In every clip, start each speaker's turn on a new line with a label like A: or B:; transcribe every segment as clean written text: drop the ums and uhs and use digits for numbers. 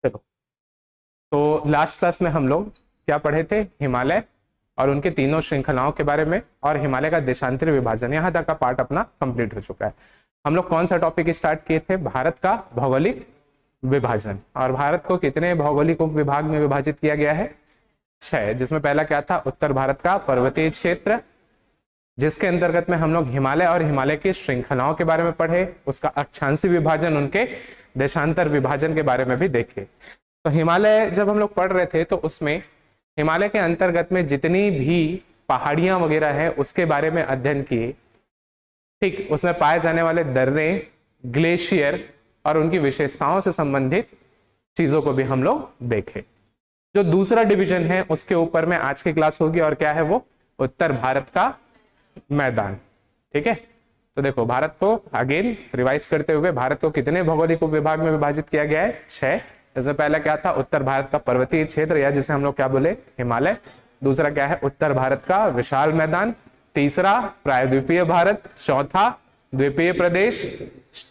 A: चलो, तो last class में हम लोग क्या पढ़े थे? हिमालय और उनके तीनों श्रृंखलाओं के बारे में और हिमालय का देशांतरी विभाजन। यहाँ तक का पार्ट अपना कंप्लीट हो चुका है। हम लोग कौन सा टॉपिक स्टार्ट किए थे? भारत का भौगोलिक विभाजन। और भारत को कितने भौगोलिक उप विभाग में विभाजित किया गया है? 6, जिसमें पहला क्या था? उत्तर भारत का पर्वतीय क्षेत्र, जिसके अंतर्गत में हम लोग हिमालय और हिमालय की श्रृंखलाओं के बारे में पढ़े, उसका अक्षांशीय विभाजन, उनके देशांतर विभाजन के बारे में भी देखे। तो हिमालय जब हम लोग पढ़ रहे थे तो उसमें हिमालय के अंतर्गत में जितनी भी पहाड़ियां वगैरह है उसके बारे में अध्ययन किए। ठीक, उसमें पाए जाने वाले दर्रे, ग्लेशियर और उनकी विशेषताओं से संबंधित चीजों को भी हम लोग देखे। जो दूसरा डिवीजन है उसके ऊपर में आज की क्लास होगी, और क्या है वो? उत्तर भारत का मैदान। ठीक है, तो देखो भारत को अगेन रिवाइज करते हुए, भारत को कितने भौगोलिक उप विभाग में विभाजित किया गया है? 6। इसमें पहला क्या था? उत्तर भारत का पर्वतीय क्षेत्र, या जिसे हम लोग क्या बोले? हिमालय। दूसरा क्या है? उत्तर भारत का विशाल मैदान। तीसरा प्रायद्वीपीय भारत। चौथा द्वीपीय प्रदेश।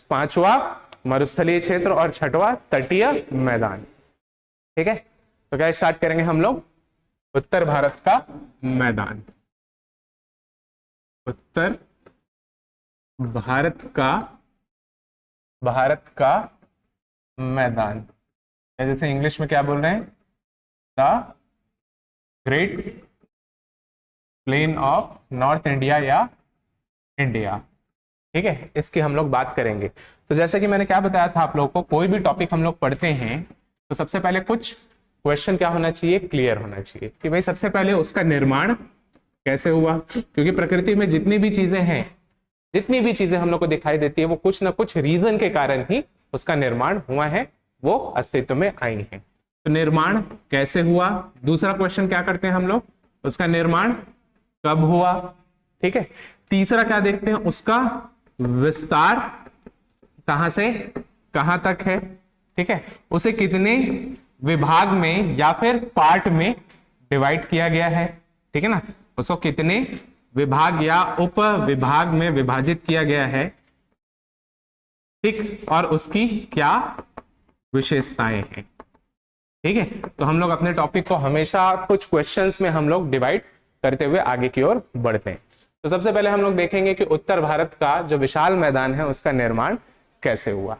A: पांचवा मरुस्थलीय क्षेत्र। और छठवां तटीय मैदान। ठीक है, तो क्या स्टार्ट करेंगे हम लोग? उत्तर भारत का मैदान। उत्तर भारत का मैदान, जैसे इंग्लिश में क्या बोल रहे हैं? The great plain of north India या इंडिया। ठीक है, इसकी हम लोग बात करेंगे। तो जैसे कि मैंने क्या बताया था आप लोगों को, कोई भी टॉपिक हम लोग पढ़ते हैं तो सबसे पहले कुछ क्वेश्चन क्या होना चाहिए? क्लियर होना चाहिए कि भाई सबसे पहले उसका निर्माण कैसे हुआ, क्योंकि प्रकृति में जितनी भी चीजें हैं, जितनी भी चीजें हम लोग को दिखाई देती है, वो कुछ ना कुछ रीजन के कारण ही उसका निर्माण हुआ है, वो अस्तित्व में आई है। तो निर्माण कैसे हुआ? दूसरा क्वेश्चन क्या करते हैं हम लोग? उसका निर्माण कब हुआ? ठीक है। तीसरा क्या देखते हैं? उसका विस्तार कहां से कहां तक है? ठीक है, उसे कितने विभाग में या फिर पार्ट में डिवाइड किया गया है? ठीक है ना, उसको कितने विभाग या उप विभाग में विभाजित किया गया है? ठीक, और उसकी क्या विशेषताएं हैं? ठीक है, तो हम लोग अपने टॉपिक को हमेशा कुछ क्वेश्चंस में हम लोग डिवाइड करते हुए आगे की ओर बढ़ते हैं। तो सबसे पहले हम लोग देखेंगे कि उत्तर भारत का जो विशाल मैदान है उसका निर्माण कैसे हुआ।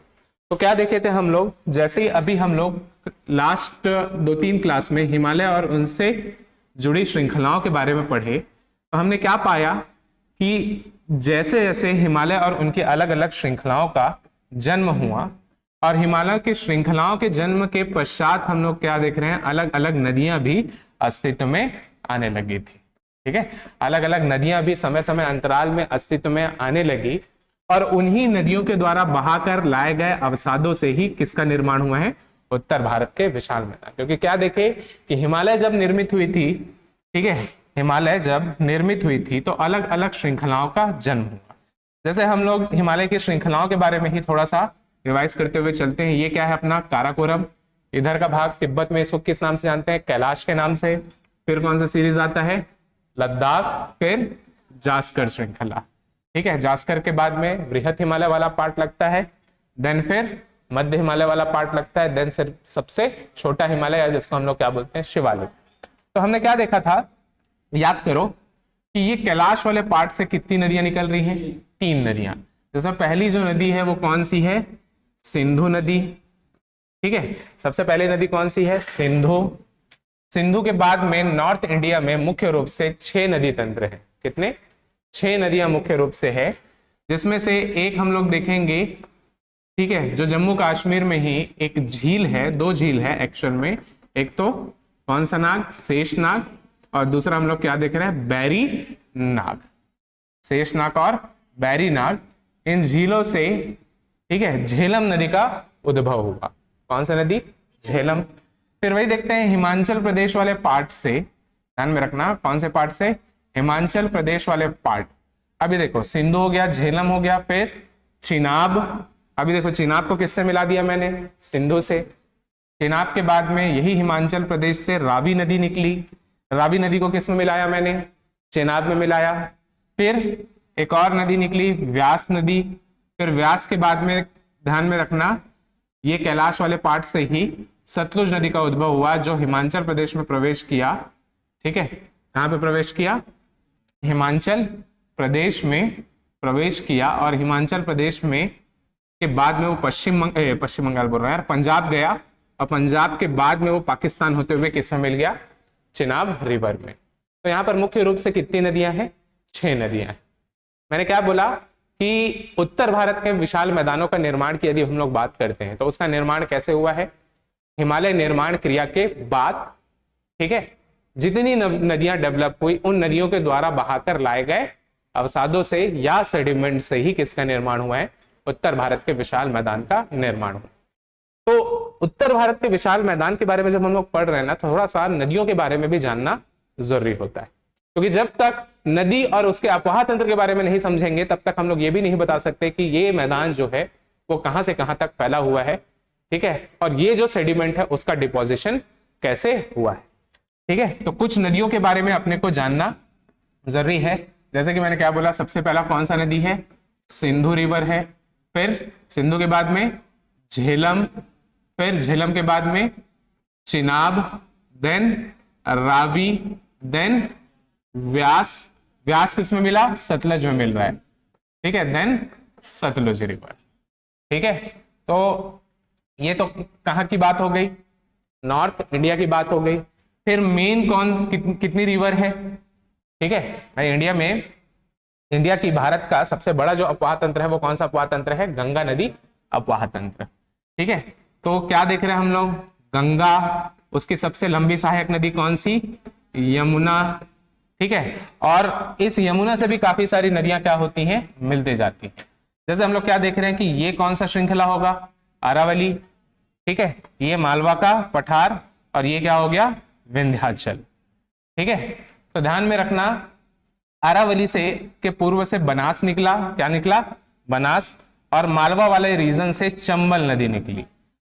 A: तो क्या देखे थे हम लोग? जैसे ही अभी हम लोग लास्ट 2-3 क्लास में हिमालय और उनसे जुड़ी श्रृंखलाओं के बारे में पढ़े, तो हमने क्या पाया कि जैसे जैसे हिमालय और उनकी अलग अलग श्रृंखलाओं का जन्म हुआ, और हिमालय की श्रृंखलाओं के जन्म के पश्चात हम लोग क्या देख रहे हैं? अलग अलग नदियां भी अस्तित्व में आने लगी थी। ठीक है, अलग अलग नदियां भी समय समय अंतराल में अस्तित्व में आने लगी, और उन्हीं नदियों के द्वारा बहाकर लाए गए अवसादों से ही किसका निर्माण हुआ है? उत्तर भारत के विशाल मैदान। क्योंकि क्या देखे कि हिमालय जब निर्मित हुई थी, ठीक है, हिमालय जब निर्मित हुई थी तो अलग अलग श्रृंखलाओं का जन्म हुआ। जैसे हम लोग हिमालय की श्रृंखलाओं के बारे में ही थोड़ा सा रिवाइज करते हुए चलते हैं। ये क्या है? अपना काराकोरम। इधर का भाग तिब्बत में इसको किस नाम से जानते हैं? कैलाश के नाम से। फिर कौन सा सीरीज आता है? लद्दाख। फिर जास्कर श्रृंखला। ठीक है, जास्कर के बाद में बृहत हिमालय वाला पार्ट लगता है, देन फिर मध्य हिमालय वाला पार्ट लगता है, देन सिर्फ सबसे छोटा हिमालय जिसको हम लोग क्या बोलते हैं? शिवालिक। तो हमने क्या देखा था? याद करो कि ये कैलाश वाले पार्ट से कितनी नदियां निकल रही हैं? 3 नदियां। जिसमें पहली जो नदी है वो कौन सी है? सिंधु नदी। ठीक है, सबसे पहली नदी कौन सी है? सिंधु। सिंधु के बाद में नॉर्थ इंडिया में मुख्य रूप से 6 नदी तंत्र है। कितने? 6 नदियां मुख्य रूप से है, जिसमें से एक हम लोग देखेंगे, ठीक है, जो जम्मू कश्मीर में ही एक झील है, 2 झील है एक्चुअल में। एक तो कौन सा नाग? शेषनाग। और दूसरा हम लोग क्या देख रहे हैं? बैरी नाग। शेषनाग और बैरी नाग, इन झीलों से, ठीक है, झेलम नदी का उद्भव हुआ। कौन सा नदी? झेलम। फिर वही देखते हैं हिमाचल प्रदेश वाले पार्ट से, ध्यान में रखना कौन से पार्ट से? हिमाचल प्रदेश वाले पार्ट। अभी देखो सिंधु हो गया, झेलम हो गया, फिर चिनाब। अभी देखो चिनाब को किससे मिला दिया मैंने? सिंधु से। चिनाब के बाद में यही हिमाचल प्रदेश से रावी नदी निकली। रावी नदी को किस में मिलाया मैंने? चिनाब में मिलाया। फिर एक और नदी निकली, व्यास नदी। फिर व्यास के बाद में ध्यान में रखना ये कैलाश वाले पार्ट से ही सतलुज नदी का उद्भव हुआ जो हिमाचल प्रदेश में प्रवेश किया। ठीक है, कहां पे प्रवेश किया? हिमाचल प्रदेश में प्रवेश किया, और हिमाचल प्रदेश में के बाद में वो पश्चिम बंगाल बोल रहा है यार, पंजाब गया, और पंजाब के बाद में वो पाकिस्तान होते हुए किसमें मिल गया? चिनाब रिवर में। तो यहाँ पर मुख्य रूप से कितनी नदियां हैं? 6 नदियां हैं। मैंने क्या बोला कि उत्तर भारत के विशाल मैदानों का निर्माण की यदि हम लोग बात करते हैं तो उसका निर्माण कैसे हुआ है? हिमालय निर्माण क्रिया के बाद। ठीक है, जितनी नदियां डेवलप हुई उन नदियों के द्वारा बहाकर लाए गए अवसादों से या सेडिमेंट से ही किसका निर्माण हुआ है? उत्तर भारत के विशाल मैदान का निर्माण हुआ। तो उत्तर भारत के विशाल मैदान के बारे में जब हम लोग पढ़ रहे हैं ना, थोड़ा सा नदियों के बारे में भी जानना जरूरी होता है, क्योंकि जब तक नदी और उसके अफवाह तंत्र के बारे में नहीं समझेंगे तब तक हम लोग ये भी नहीं बता सकते कि ये मैदान जो है वो कहां से कहां तक फैला हुआ है। ठीक है, और ये जो सेडिमेंट है उसका डिपोजिशन कैसे हुआ है। ठीक है, तो कुछ नदियों के बारे में अपने को जानना जरूरी है। जैसे कि मैंने क्या बोला, सबसे पहला कौन सा नदी है? सिंधु रिवर है। फिर सिंधु के बाद में झेलम, फिर झेलम के बाद में चिनाब, देन रावी, देन व्यास। व्यास किस में मिला? सतलज में मिल रहा है। ठीक है, देन सतलुज रिवर। ठीक है, तो ये तो कहां की बात हो गई? नॉर्थ इंडिया की बात हो गई। फिर मेन कितनी रिवर है? ठीक है, इंडिया में, इंडिया की, भारत का सबसे बड़ा जो अपवाह तंत्र है वो कौन सा अपवाह तंत्र है? गंगा नदी अपवाह तंत्र। ठीक है, तो क्या देख रहे हैं हम लोग? गंगा, उसकी सबसे लंबी सहायक नदी कौन सी? यमुना। ठीक है, और इस यमुना से भी काफी सारी नदियां क्या होती हैं? मिलते जाती हैं। जैसे हम लोग क्या देख रहे हैं कि ये कौन सा श्रृंखला होगा? अरावली। ठीक है, ये मालवा का पठार, और ये क्या हो गया? विंध्याचल। ठीक है, तो ध्यान में रखना, अरावली से के पूर्व से बनास निकला। क्या निकला? बनास। और मालवा वाले रीजन से चंबल नदी निकली।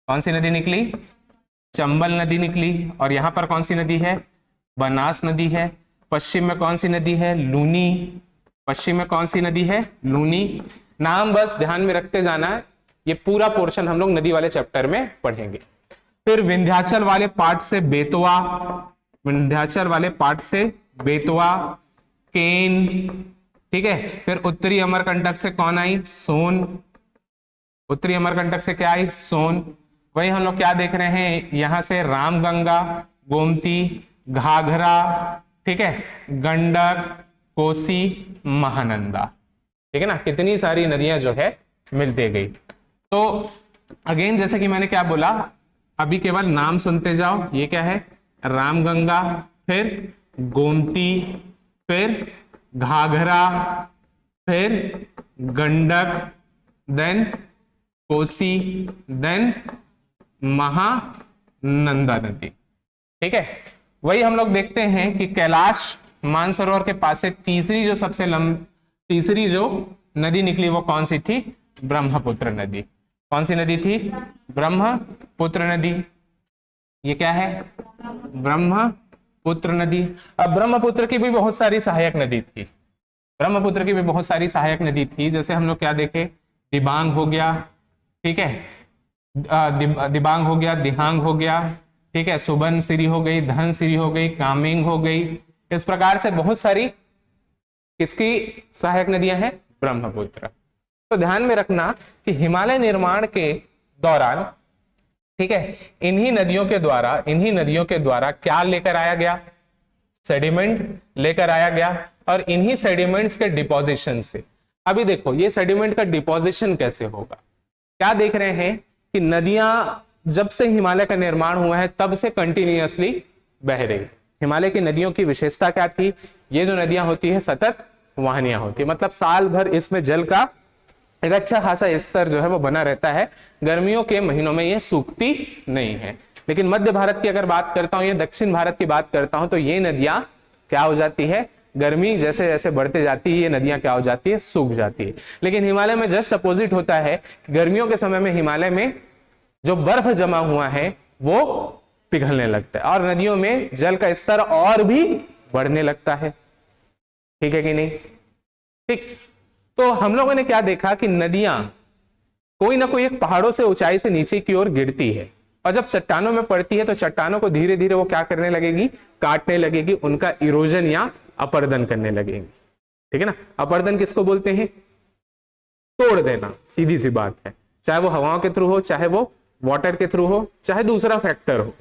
A: कौन सी नदी निकली? चंबल नदी निकली। और यहां पर कौन सी नदी है? बनास नदी है। पश्चिम में कौन सी नदी है? लूनी। पश्चिम में कौन सी नदी है? लूनी। नाम बस ध्यान में रखते जाना है, ये पूरा पोर्शन हम लोग नदी वाले चैप्टर में पढ़ेंगे। फिर विंध्याचल वाले पार्ट से बेतवा, विंध्याचल वाले पार्ट से बेतवा, केन। ठीक है, फिर उत्तरी अमरकंटक से कौन आई? सोन। उत्तरी अमरकंटक से क्या आई? सोन। वही हम लोग क्या देख रहे हैं, यहां से रामगंगा, गोमती, घाघरा, ठीक है, गंडक, कोसी, महानंदा। ठीक है ना, कितनी सारी नदियां जो है मिलती गई। तो अगेन जैसे कि मैंने क्या बोला, अभी केवल नाम सुनते जाओ। ये क्या है? रामगंगा, फिर गोमती, फिर घाघरा, फिर गंडक, देन कोसी, देन महानंदा नदी। ठीक है, वही हम लोग देखते हैं कि कैलाश मानसरोवर के पास से तीसरी जो नदी निकली वो कौन सी थी? ब्रह्मपुत्र नदी। कौन सी नदी थी? ब्रह्मपुत्र नदी। ये क्या है? ब्रह्मपुत्र नदी। अब ब्रह्मपुत्र की भी बहुत सारी सहायक नदी थी, ब्रह्मपुत्र की भी बहुत सारी सहायक नदी थी। जैसे हम लोग क्या देखे, दिबांग हो गया, ठीक है, दिबांग हो गया, दिहांग हो गया, ठीक है, सुबनसिरी हो गई, धनसिरी हो गई, कामेंग हो गई। इस प्रकार से बहुत सारी किसकी सहायक नदियां हैं? ब्रह्मपुत्र। तो ध्यान में रखना कि हिमालय निर्माण के दौरान, ठीक है, इन्हीं नदियों के द्वारा क्या लेकर आया गया? सेडिमेंट लेकर आया गया, और इन्हीं सेडिमेंट्स के डिपोजिशन से, अभी देखो ये सेडिमेंट का डिपोजिशन कैसे होगा। क्या देख रहे हैं कि नदियां जब से हिमालय का निर्माण हुआ है तब से कंटिन्यूअसली बह रही। हिमालय की नदियों की विशेषता क्या थी? ये जो नदियां होती है सतत वाहनियां होती है, मतलब साल भर इसमें जल का एक अच्छा खासा स्तर जो है वो बना रहता है। गर्मियों के महीनों में ये सूखती नहीं है। लेकिन मध्य भारत की अगर बात करता हूं या दक्षिण भारत की बात करता हूं तो ये नदियां क्या हो जाती है? गर्मी जैसे जैसे बढ़ते जाती है ये नदियां क्या हो जाती है? सूख जाती है। लेकिन हिमालय में जस्ट अपोजिट होता है, गर्मियों के समय में हिमालय में जो बर्फ जमा हुआ है वो पिघलने लगता है और नदियों में जल का स्तर और भी बढ़ने लगता है। ठीक है कि नहीं? ठीक। तो हम लोगों ने क्या देखा कि नदियां कोई ना कोई एक पहाड़ों से ऊंचाई से नीचे की ओर गिरती है, और जब चट्टानों में पड़ती है तो चट्टानों को धीरे धीरे वो क्या करने लगेगी, काटने लगेगी, उनका इरोजन या अपर्दन करने लगेगी। ठीक है ना, अपर्दन किसको बोलते हैं, तोड़ देना, सीधी सी बात है। चाहे वो हवाओं के थ्रू हो, चाहे वो वाटर के थ्रू हो, चाहे दूसरा फैक्टर हो,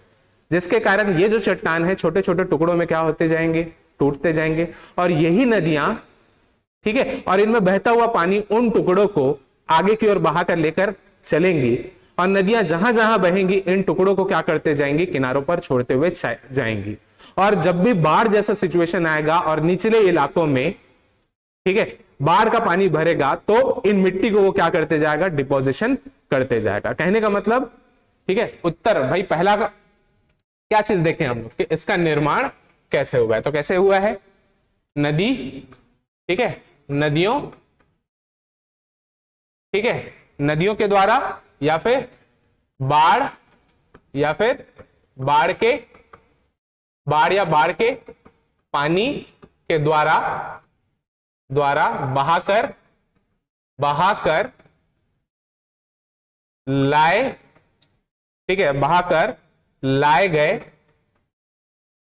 A: जिसके कारण ये जो चट्टान है छोटे छोटे टुकड़ों में क्या होते जाएंगे, टूटते जाएंगे। और यही नदियां, ठीक है, और इनमें बहता हुआ पानी उन टुकड़ों को आगे की ओर बहा कर लेकर चलेंगी, और नदियां जहां जहां बहेंगी इन टुकड़ों को क्या करते जाएंगी, किनारों पर छोड़ते हुए जाएंगी। और जब भी बाढ़ जैसा सिचुएशन आएगा और निचले इलाकों में, ठीक है, बाढ़ का पानी भरेगा तो इन मिट्टी को वो क्या करते जाएगा, डिपोजिशन करते जाएगा। कहने का मतलब, ठीक है, उत्तर भाई पहला का क्या चीज देखें हम लोग कि इसका निर्माण कैसे हुआ है। तो कैसे हुआ है, नदी, ठीक है, नदियों, ठीक है, नदियों के द्वारा या फिर बाढ़, या फिर बाढ़ या बाढ़ के पानी के द्वारा बहाकर लाए, ठीक है, बहाकर लाए गए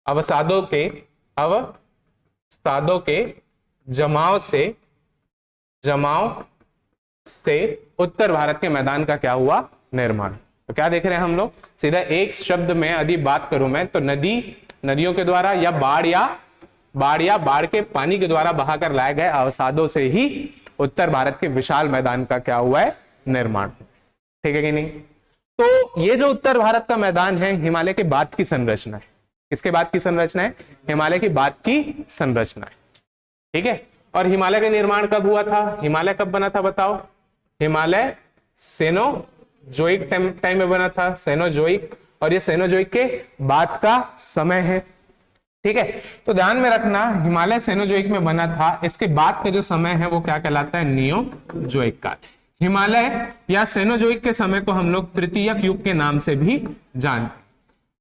A: अवसादों के जमाव से उत्तर भारत के मैदान का क्या हुआ, निर्माण। तो क्या देख रहे हैं हम लोग, सीधा एक शब्द में यदि बात करूं मैं तो नदियों के द्वारा या बाढ़ के पानी के द्वारा बहाकर लाए गए अवसादों से ही उत्तर भारत के विशाल मैदान का क्या हुआ है, निर्माण। ठीक है कि नहीं। तो ये जो उत्तर भारत का मैदान है हिमालय के बाद की संरचना है। किसके बाद की संरचना है, हिमालय की बाद की संरचना है। ठीक है, और हिमालय का निर्माण कब हुआ था, हिमालय कब बना था बताओ, हिमालय सेनोजोइक टाइम में बना था, सेनोजोइक, और ये सेनोजोइक के बाद का समय है। ठीक है, तो ध्यान में रखना हिमालय सेनोजोइक में बना था, इसके बाद का जो समय है वो क्या कहलाता है, नियोजोइक काल। हिमालय या सेनोजोइक के समय को हम लोग तृतीयक युग के नाम से भी जानते।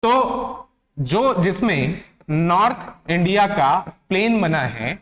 A: तो जो जिसमें नॉर्थ इंडिया का प्लेन बना है,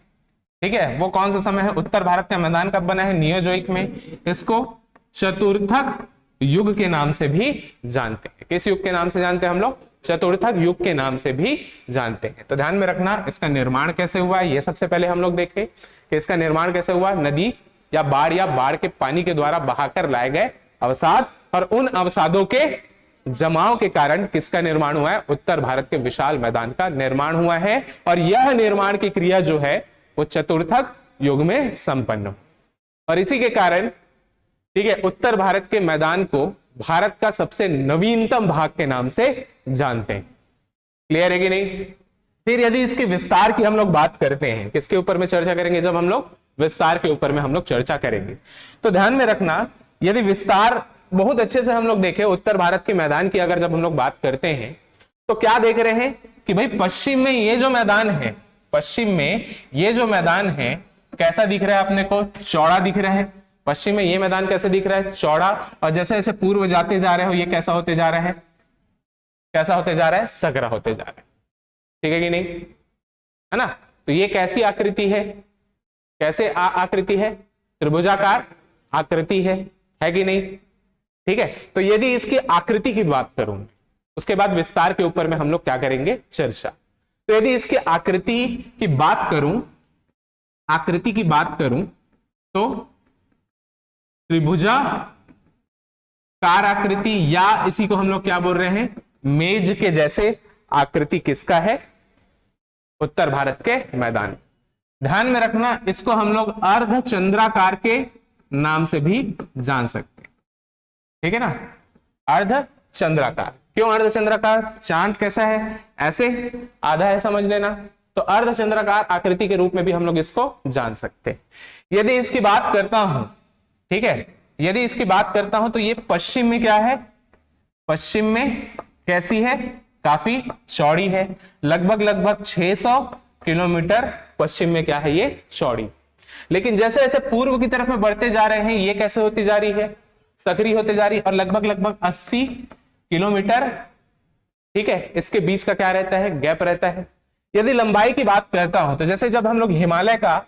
A: ठीक है, वो कौन सा समय है, उत्तर भारत का मैदान कब बना है, नियोजोइक में। इसको चतुर्थक युग के नाम से भी जानते हैं। किस युग के नाम से जानते हैं हम लोग, चतुर्थक युग के नाम से भी जानते हैं। तो ध्यान में रखना इसका निर्माण कैसे हुआ, ये सबसे पहले हम लोग देखें कि इसका निर्माण कैसे हुआ, नदी या बाढ़ के पानी के द्वारा बहाकर लाए गए अवसाद, और उन अवसादों के जमाव के कारण किसका निर्माण हुआ है, उत्तर भारत के विशाल मैदान का निर्माण हुआ है। और यह निर्माण की क्रिया जो है वो चतुर्थक युग में संपन्न हो, और इसी के कारण, ठीक है, उत्तर भारत के मैदान को भारत का सबसे नवीनतम भाग के नाम से जानते हैं। क्लियर है कि नहीं। फिर यदि इसके विस्तार की हम लोग बात करते हैं, किसके ऊपर में चर्चा करेंगे, जब हम लोग विस्तार के ऊपर में हम लोग चर्चा करेंगे। तो ध्यान में रखना यदि विस्तार बहुत अच्छे से हम लोग देखें उत्तर भारत के मैदान की अगर जब हम लोग बात करते हैं तो क्या देख रहे हैं कि भाई पश्चिम में ये जो मैदान है, पश्चिम में ये जो मैदान है कैसा दिख रहा है अपने को, चौड़ा दिख रहा है। पश्चिम में ये मैदान कैसे दिख रहा है, चौड़ा, और जैसे जैसे पूर्व जाते जा रहे हो ये कैसा होते जा रहा है, कैसा होते जा रहा है, सकरा होते जा रहा है। ठीक है कि नहीं, है ना। तो ये कैसी आकृति है, कैसे आकृति है, त्रिभुजाकार आकृति है कि नहीं। ठीक है, तो यदि इसकी आकृति की बात करूं उसके बाद विस्तार के ऊपर में हम लोग क्या करेंगे, चर्चा। तो यदि इसकी आकृति की बात करूं, आकृति की बात करूं तो त्रिभुजाकार आकृति, या इसी को हम लोग क्या बोल रहे हैं, मेज के जैसे आकृति किसका है, उत्तर भारत के मैदान। ध्यान में रखना इसको हम लोग अर्धचंद्राकार के नाम से भी जान सकते हैं। ठीक है ना, अर्धचंद्राकार। क्यों अर्धचंद्राकार, चांद कैसा है, ऐसे आधा है, समझ लेना। तो अर्धचंद्राकार आकृति के रूप में भी हम लोग इसको जान सकते हैं। यदि इसकी बात करता हूं, ठीक है, यदि इसकी बात करता हूं तो ये पश्चिम में क्या है, पश्चिम में कैसी है, काफी चौड़ी है, लगभग 600 किलोमीटर पश्चिम में क्या है, ये चौड़ी। लेकिन जैसे जैसे पूर्व की तरफ में बढ़ते जा रहे हैं ये कैसे होती जा रही है, सक्रिय होते जा रही है, और लगभग 80 किलोमीटर, ठीक है, इसके बीच का क्या रहता है, गैप रहता है। यदि लंबाई की बात करता हूं तो जैसे जब हम लोग हिमालय का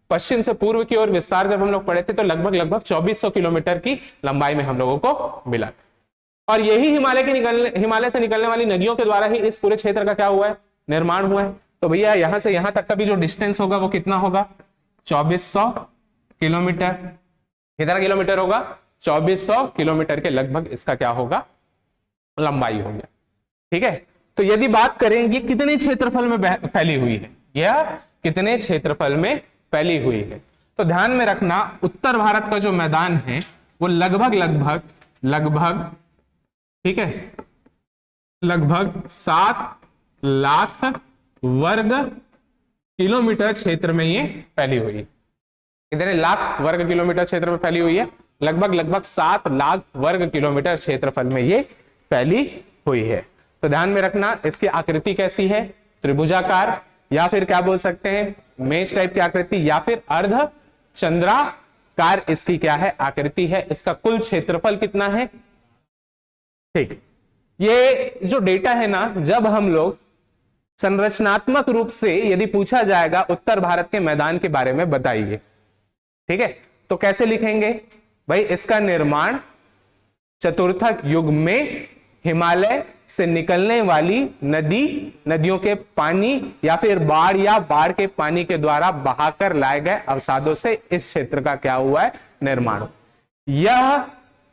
A: पश्चिम से पूर्व की ओर विस्तार जब हम लोग पढ़े थे तो लगभग 2400 किलोमीटर की लंबाई में हम लोगों को मिला था। और यही हिमालय से निकलने वाली नदियों के द्वारा ही इस पूरे क्षेत्र का क्या हुआ है, निर्माण हुआ है। तो भैया यहां से यहां तक का भी जो डिस्टेंस होगा वो कितना होगा, 2400 किलोमीटर। कितना किलोमीटर होगा, 2400 किलोमीटर के लगभग इसका क्या होगा, लंबाई हो गया। ठीक है, तो यदि बात करें ये कितने क्षेत्रफल में फैली हुई है, यह कितने क्षेत्रफल में फैली हुई है, तो ध्यान में रखना उत्तर भारत का जो मैदान है वो लगभग ठीक है, लगभग 7 लाख वर्ग किलोमीटर क्षेत्र में ये फैली हुई है। कितने लाख वर्ग किलोमीटर क्षेत्र में फैली हुई है, लगभग 7 लाख वर्ग किलोमीटर क्षेत्रफल में ये फैली हुई है। तो ध्यान में रखना इसकी आकृति कैसी है, त्रिभुजाकार, या फिर क्या बोल सकते हैं, मेष टाइप की आकृति, या फिर अर्ध चंद्राकार इसकी क्या है, आकृति है। इसका कुल क्षेत्रफल कितना है। ठीक, ये जो डेटा है ना, जब हम लोग संरचनात्मक रूप से यदि पूछा जाएगा उत्तर भारत के मैदान के बारे में बताइए, ठीक है, तो कैसे लिखेंगे भाई, इसका निर्माण चतुर्थक युग में हिमालय से निकलने वाली नदियों के पानी या फिर बाढ़ या बाढ़ के पानी के द्वारा बहाकर लाए गए अवसादों से इस क्षेत्र का क्या हुआ है, निर्माण। यह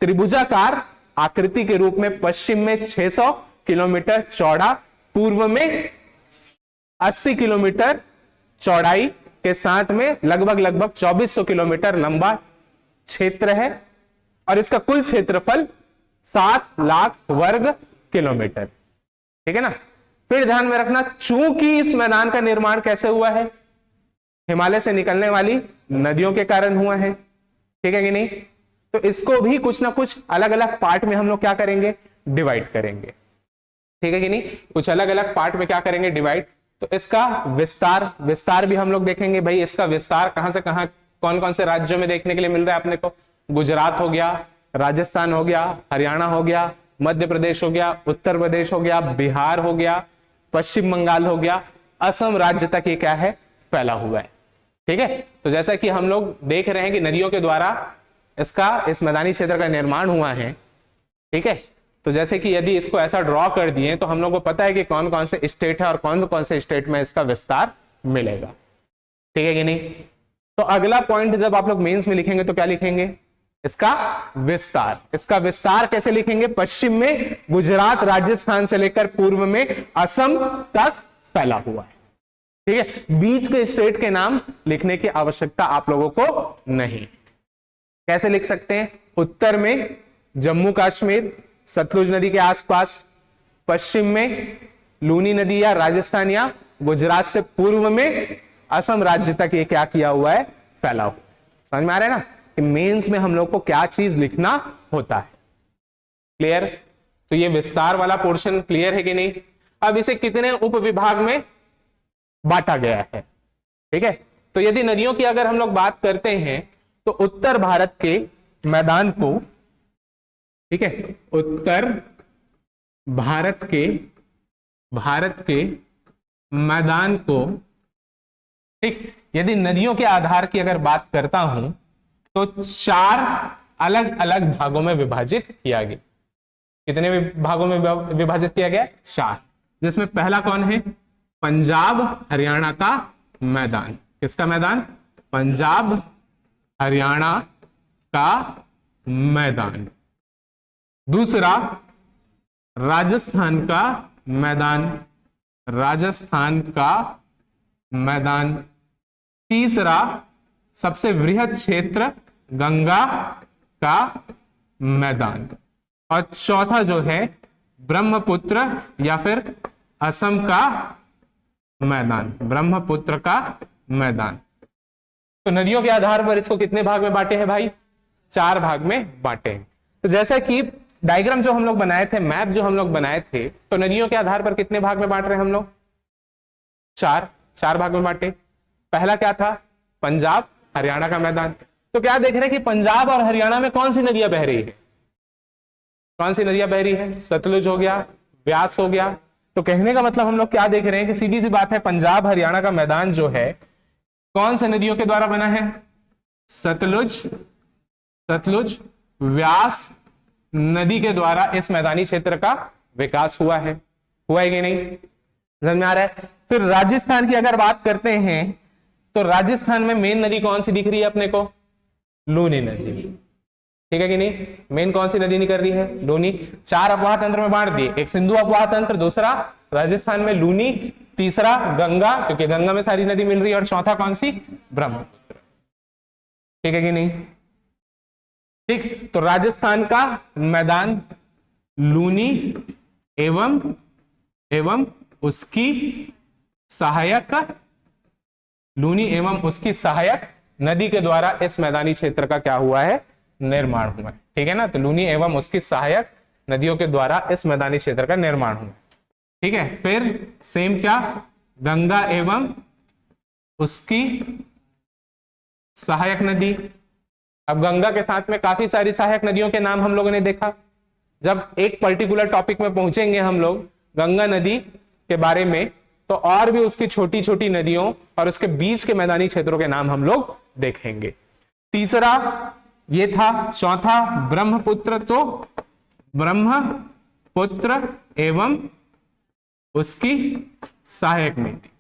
A: त्रिभुजाकार आकृति के रूप में पश्चिम में 600 किलोमीटर चौड़ा, पूर्व में 80 किलोमीटर चौड़ाई के साथ में लगभग 2400 किलोमीटर लंबा क्षेत्र है, और इसका कुल क्षेत्रफल 7 लाख वर्ग किलोमीटर। ठीक है ना। फिर ध्यान में रखना, चूंकि इस मैदान का निर्माण कैसे हुआ है, हिमालय से निकलने वाली नदियों के कारण हुआ है, ठीक है कि नहीं, तो इसको भी कुछ ना कुछ अलग अलग पार्ट में हम लोग क्या करेंगे, डिवाइड करेंगे, ठीक है कि नहीं, कुछ अलग अलग पार्ट में क्या करेंगे, डिवाइड। तो इसका विस्तार भी हम लोग देखेंगे भाई, इसका विस्तार कहां से कहां, कौन कौन से राज्यों में देखने के लिए मिल रहा है अपने को, गुजरात हो गया, राजस्थान हो गया, हरियाणा हो गया, मध्य प्रदेश हो गया, उत्तर प्रदेश हो गया, बिहार हो गया, पश्चिम बंगाल हो गया, असम राज्य तक ये क्या है, फैला हुआ है। ठीक है, तो जैसा कि हम लोग देख रहे हैं कि नदियों के द्वारा इस मैदानी क्षेत्र का निर्माण हुआ है। ठीक है, तो जैसे कि यदि इसको ऐसा ड्रॉ कर दिए तो हम लोग को पता है कि कौन कौन से स्टेट है और कौन कौन से स्टेट में इसका विस्तार मिलेगा। ठीक है कि नहीं। तो अगला पॉइंट जब आप लोग मेंस में लिखेंगे तो क्या लिखेंगे, इसका विस्तार। इसका विस्तार कैसे लिखेंगे, पश्चिम में गुजरात राजस्थान से लेकर पूर्व में असम तक फैला हुआ है। ठीक है, बीच के स्टेट के नाम लिखने की आवश्यकता आप लोगों को नहीं। कैसे लिख सकते हैं, उत्तर में जम्मू कश्मीर सतलुज नदी के आसपास, पश्चिम में लूनी नदी या राजस्थान या गुजरात से पूर्व में असम राज्य तक ये क्या किया हुआ है, फैला हुआ। समझ में आ रहा है ना कि मेंस में हम लोग को क्या चीज लिखना होता है। क्लियर। तो ये विस्तार वाला पोर्शन क्लियर है कि नहीं। अब इसे कितने उपविभाग में बांटा गया है। ठीक है, तो यदि नदियों की अगर हम लोग बात करते हैं तो उत्तर भारत के मैदान को, ठीक है, उत्तर भारत के मैदान को, ठीक, यदि नदियों के आधार की अगर बात करता हूं तो 4 अलग अलग भागों में विभाजित किया गया। कितने भागों में विभाजित किया गया, 4, जिसमें पहला कौन है, पंजाब हरियाणा का मैदान। किसका मैदान, पंजाब हरियाणा का मैदान। दूसरा राजस्थान का मैदान। तीसरा सबसे वृहद क्षेत्र गंगा का मैदान। और चौथा जो है ब्रह्मपुत्र या फिर असम का मैदान, ब्रह्मपुत्र का मैदान। तो नदियों के आधार पर इसको कितने भाग में बांटे हैं भाई, 4 भाग में बांटे हैं। तो जैसा कि डायग्राम जो हम लोग बनाए थे, मैप जो हम लोग बनाए थे, तो नदियों के आधार पर कितने भाग में बांट रहे हैं हम लोग, 4 भाग में बांटे। पहला क्या था, पंजाब हरियाणा का मैदान। तो क्या देख रहे हैं कि पंजाब और हरियाणा में कौन सी नदियां बह रही है, कौन सी नदियां बह रही है, सतलुज हो गया, व्यास हो गया। तो कहने का मतलब हम लोग क्या देख रहे हैं कि सीधी सी बात है, पंजाब हरियाणा का मैदान जो है कौन से नदियों के द्वारा बना है, सतलुज, व्यास नदी के द्वारा इस मैदानी क्षेत्र का विकास हुआ है कि नहीं? समझ में आ रहा है? फिर राजस्थान की अगर बात करते हैं तो राजस्थान में मेन नदी कौन सी दिख रही है अपने को? लूनी नदी, ठीक है कि नहीं? मेन कौन सी नदी निकल रही है? लूनी। 4 अपवाह तंत्र में बांट दिए, एक सिंधु अपवाह तंत्र, दूसरा राजस्थान में लूनी, तीसरा गंगा, क्योंकि गंगा में सारी नदी मिल रही है, और चौथा कौन सी? ब्रह्मपुत्र, ठीक है कि नहीं? ठीक, तो राजस्थान का मैदान लूनी एवं उसकी सहायक, लूनी एवं उसकी सहायक नदी के द्वारा इस मैदानी क्षेत्र का क्या हुआ है? निर्माण हुआ है, ठीक है ना? तो लूनी एवं उसकी सहायक नदियों के द्वारा इस मैदानी क्षेत्र का निर्माण हुआ, ठीक है। फिर सेम क्या? गंगा एवं उसकी सहायक नदी। अब गंगा के साथ में काफी सारी सहायक नदियों के नाम हम लोगों ने देखा। जब एक पर्टिकुलर टॉपिक में पहुंचेंगे हम लोग गंगा नदी के बारे में, तो और भी उसकी छोटी छोटी नदियों और उसके बीच के मैदानी क्षेत्रों के नाम हम लोग देखेंगे। तीसरा ये था। चौथा ब्रह्मपुत्र, तो ब्रह्मपुत्र एवं उसकी सहायक नदी।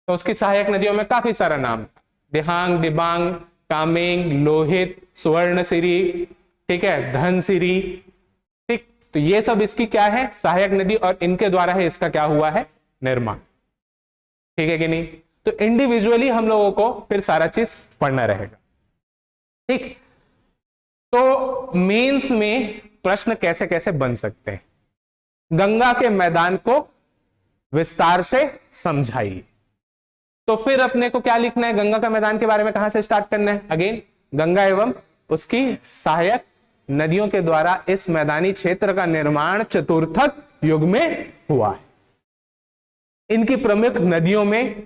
A: तो उसकी सहायक नदियों में काफी सारा नाम था, दिहांग, दिबांग, कामेंग, लोहित, सुवर्णसिरी, ठीक है, धनसिरी, ठीक। तो ये सब इसकी क्या है? सहायक नदी, और इनके द्वारा है इसका क्या हुआ है? निर्माण, ठीक है कि नहीं? तो इंडिविजुअली हम लोगों को फिर सारा चीज पढ़ना रहेगा, ठीक। तो मेंस में प्रश्न कैसे कैसे बन सकते हैं? गंगा के मैदान को विस्तार से समझाइए। तो फिर अपने को क्या लिखना है? गंगा का मैदान के बारे में कहां से स्टार्ट करना है? अगेन गंगा एवं उसकी सहायक नदियों के द्वारा इस मैदानी क्षेत्र का निर्माण चतुर्थक युग में हुआ है। इनकी प्रमुख नदियों में,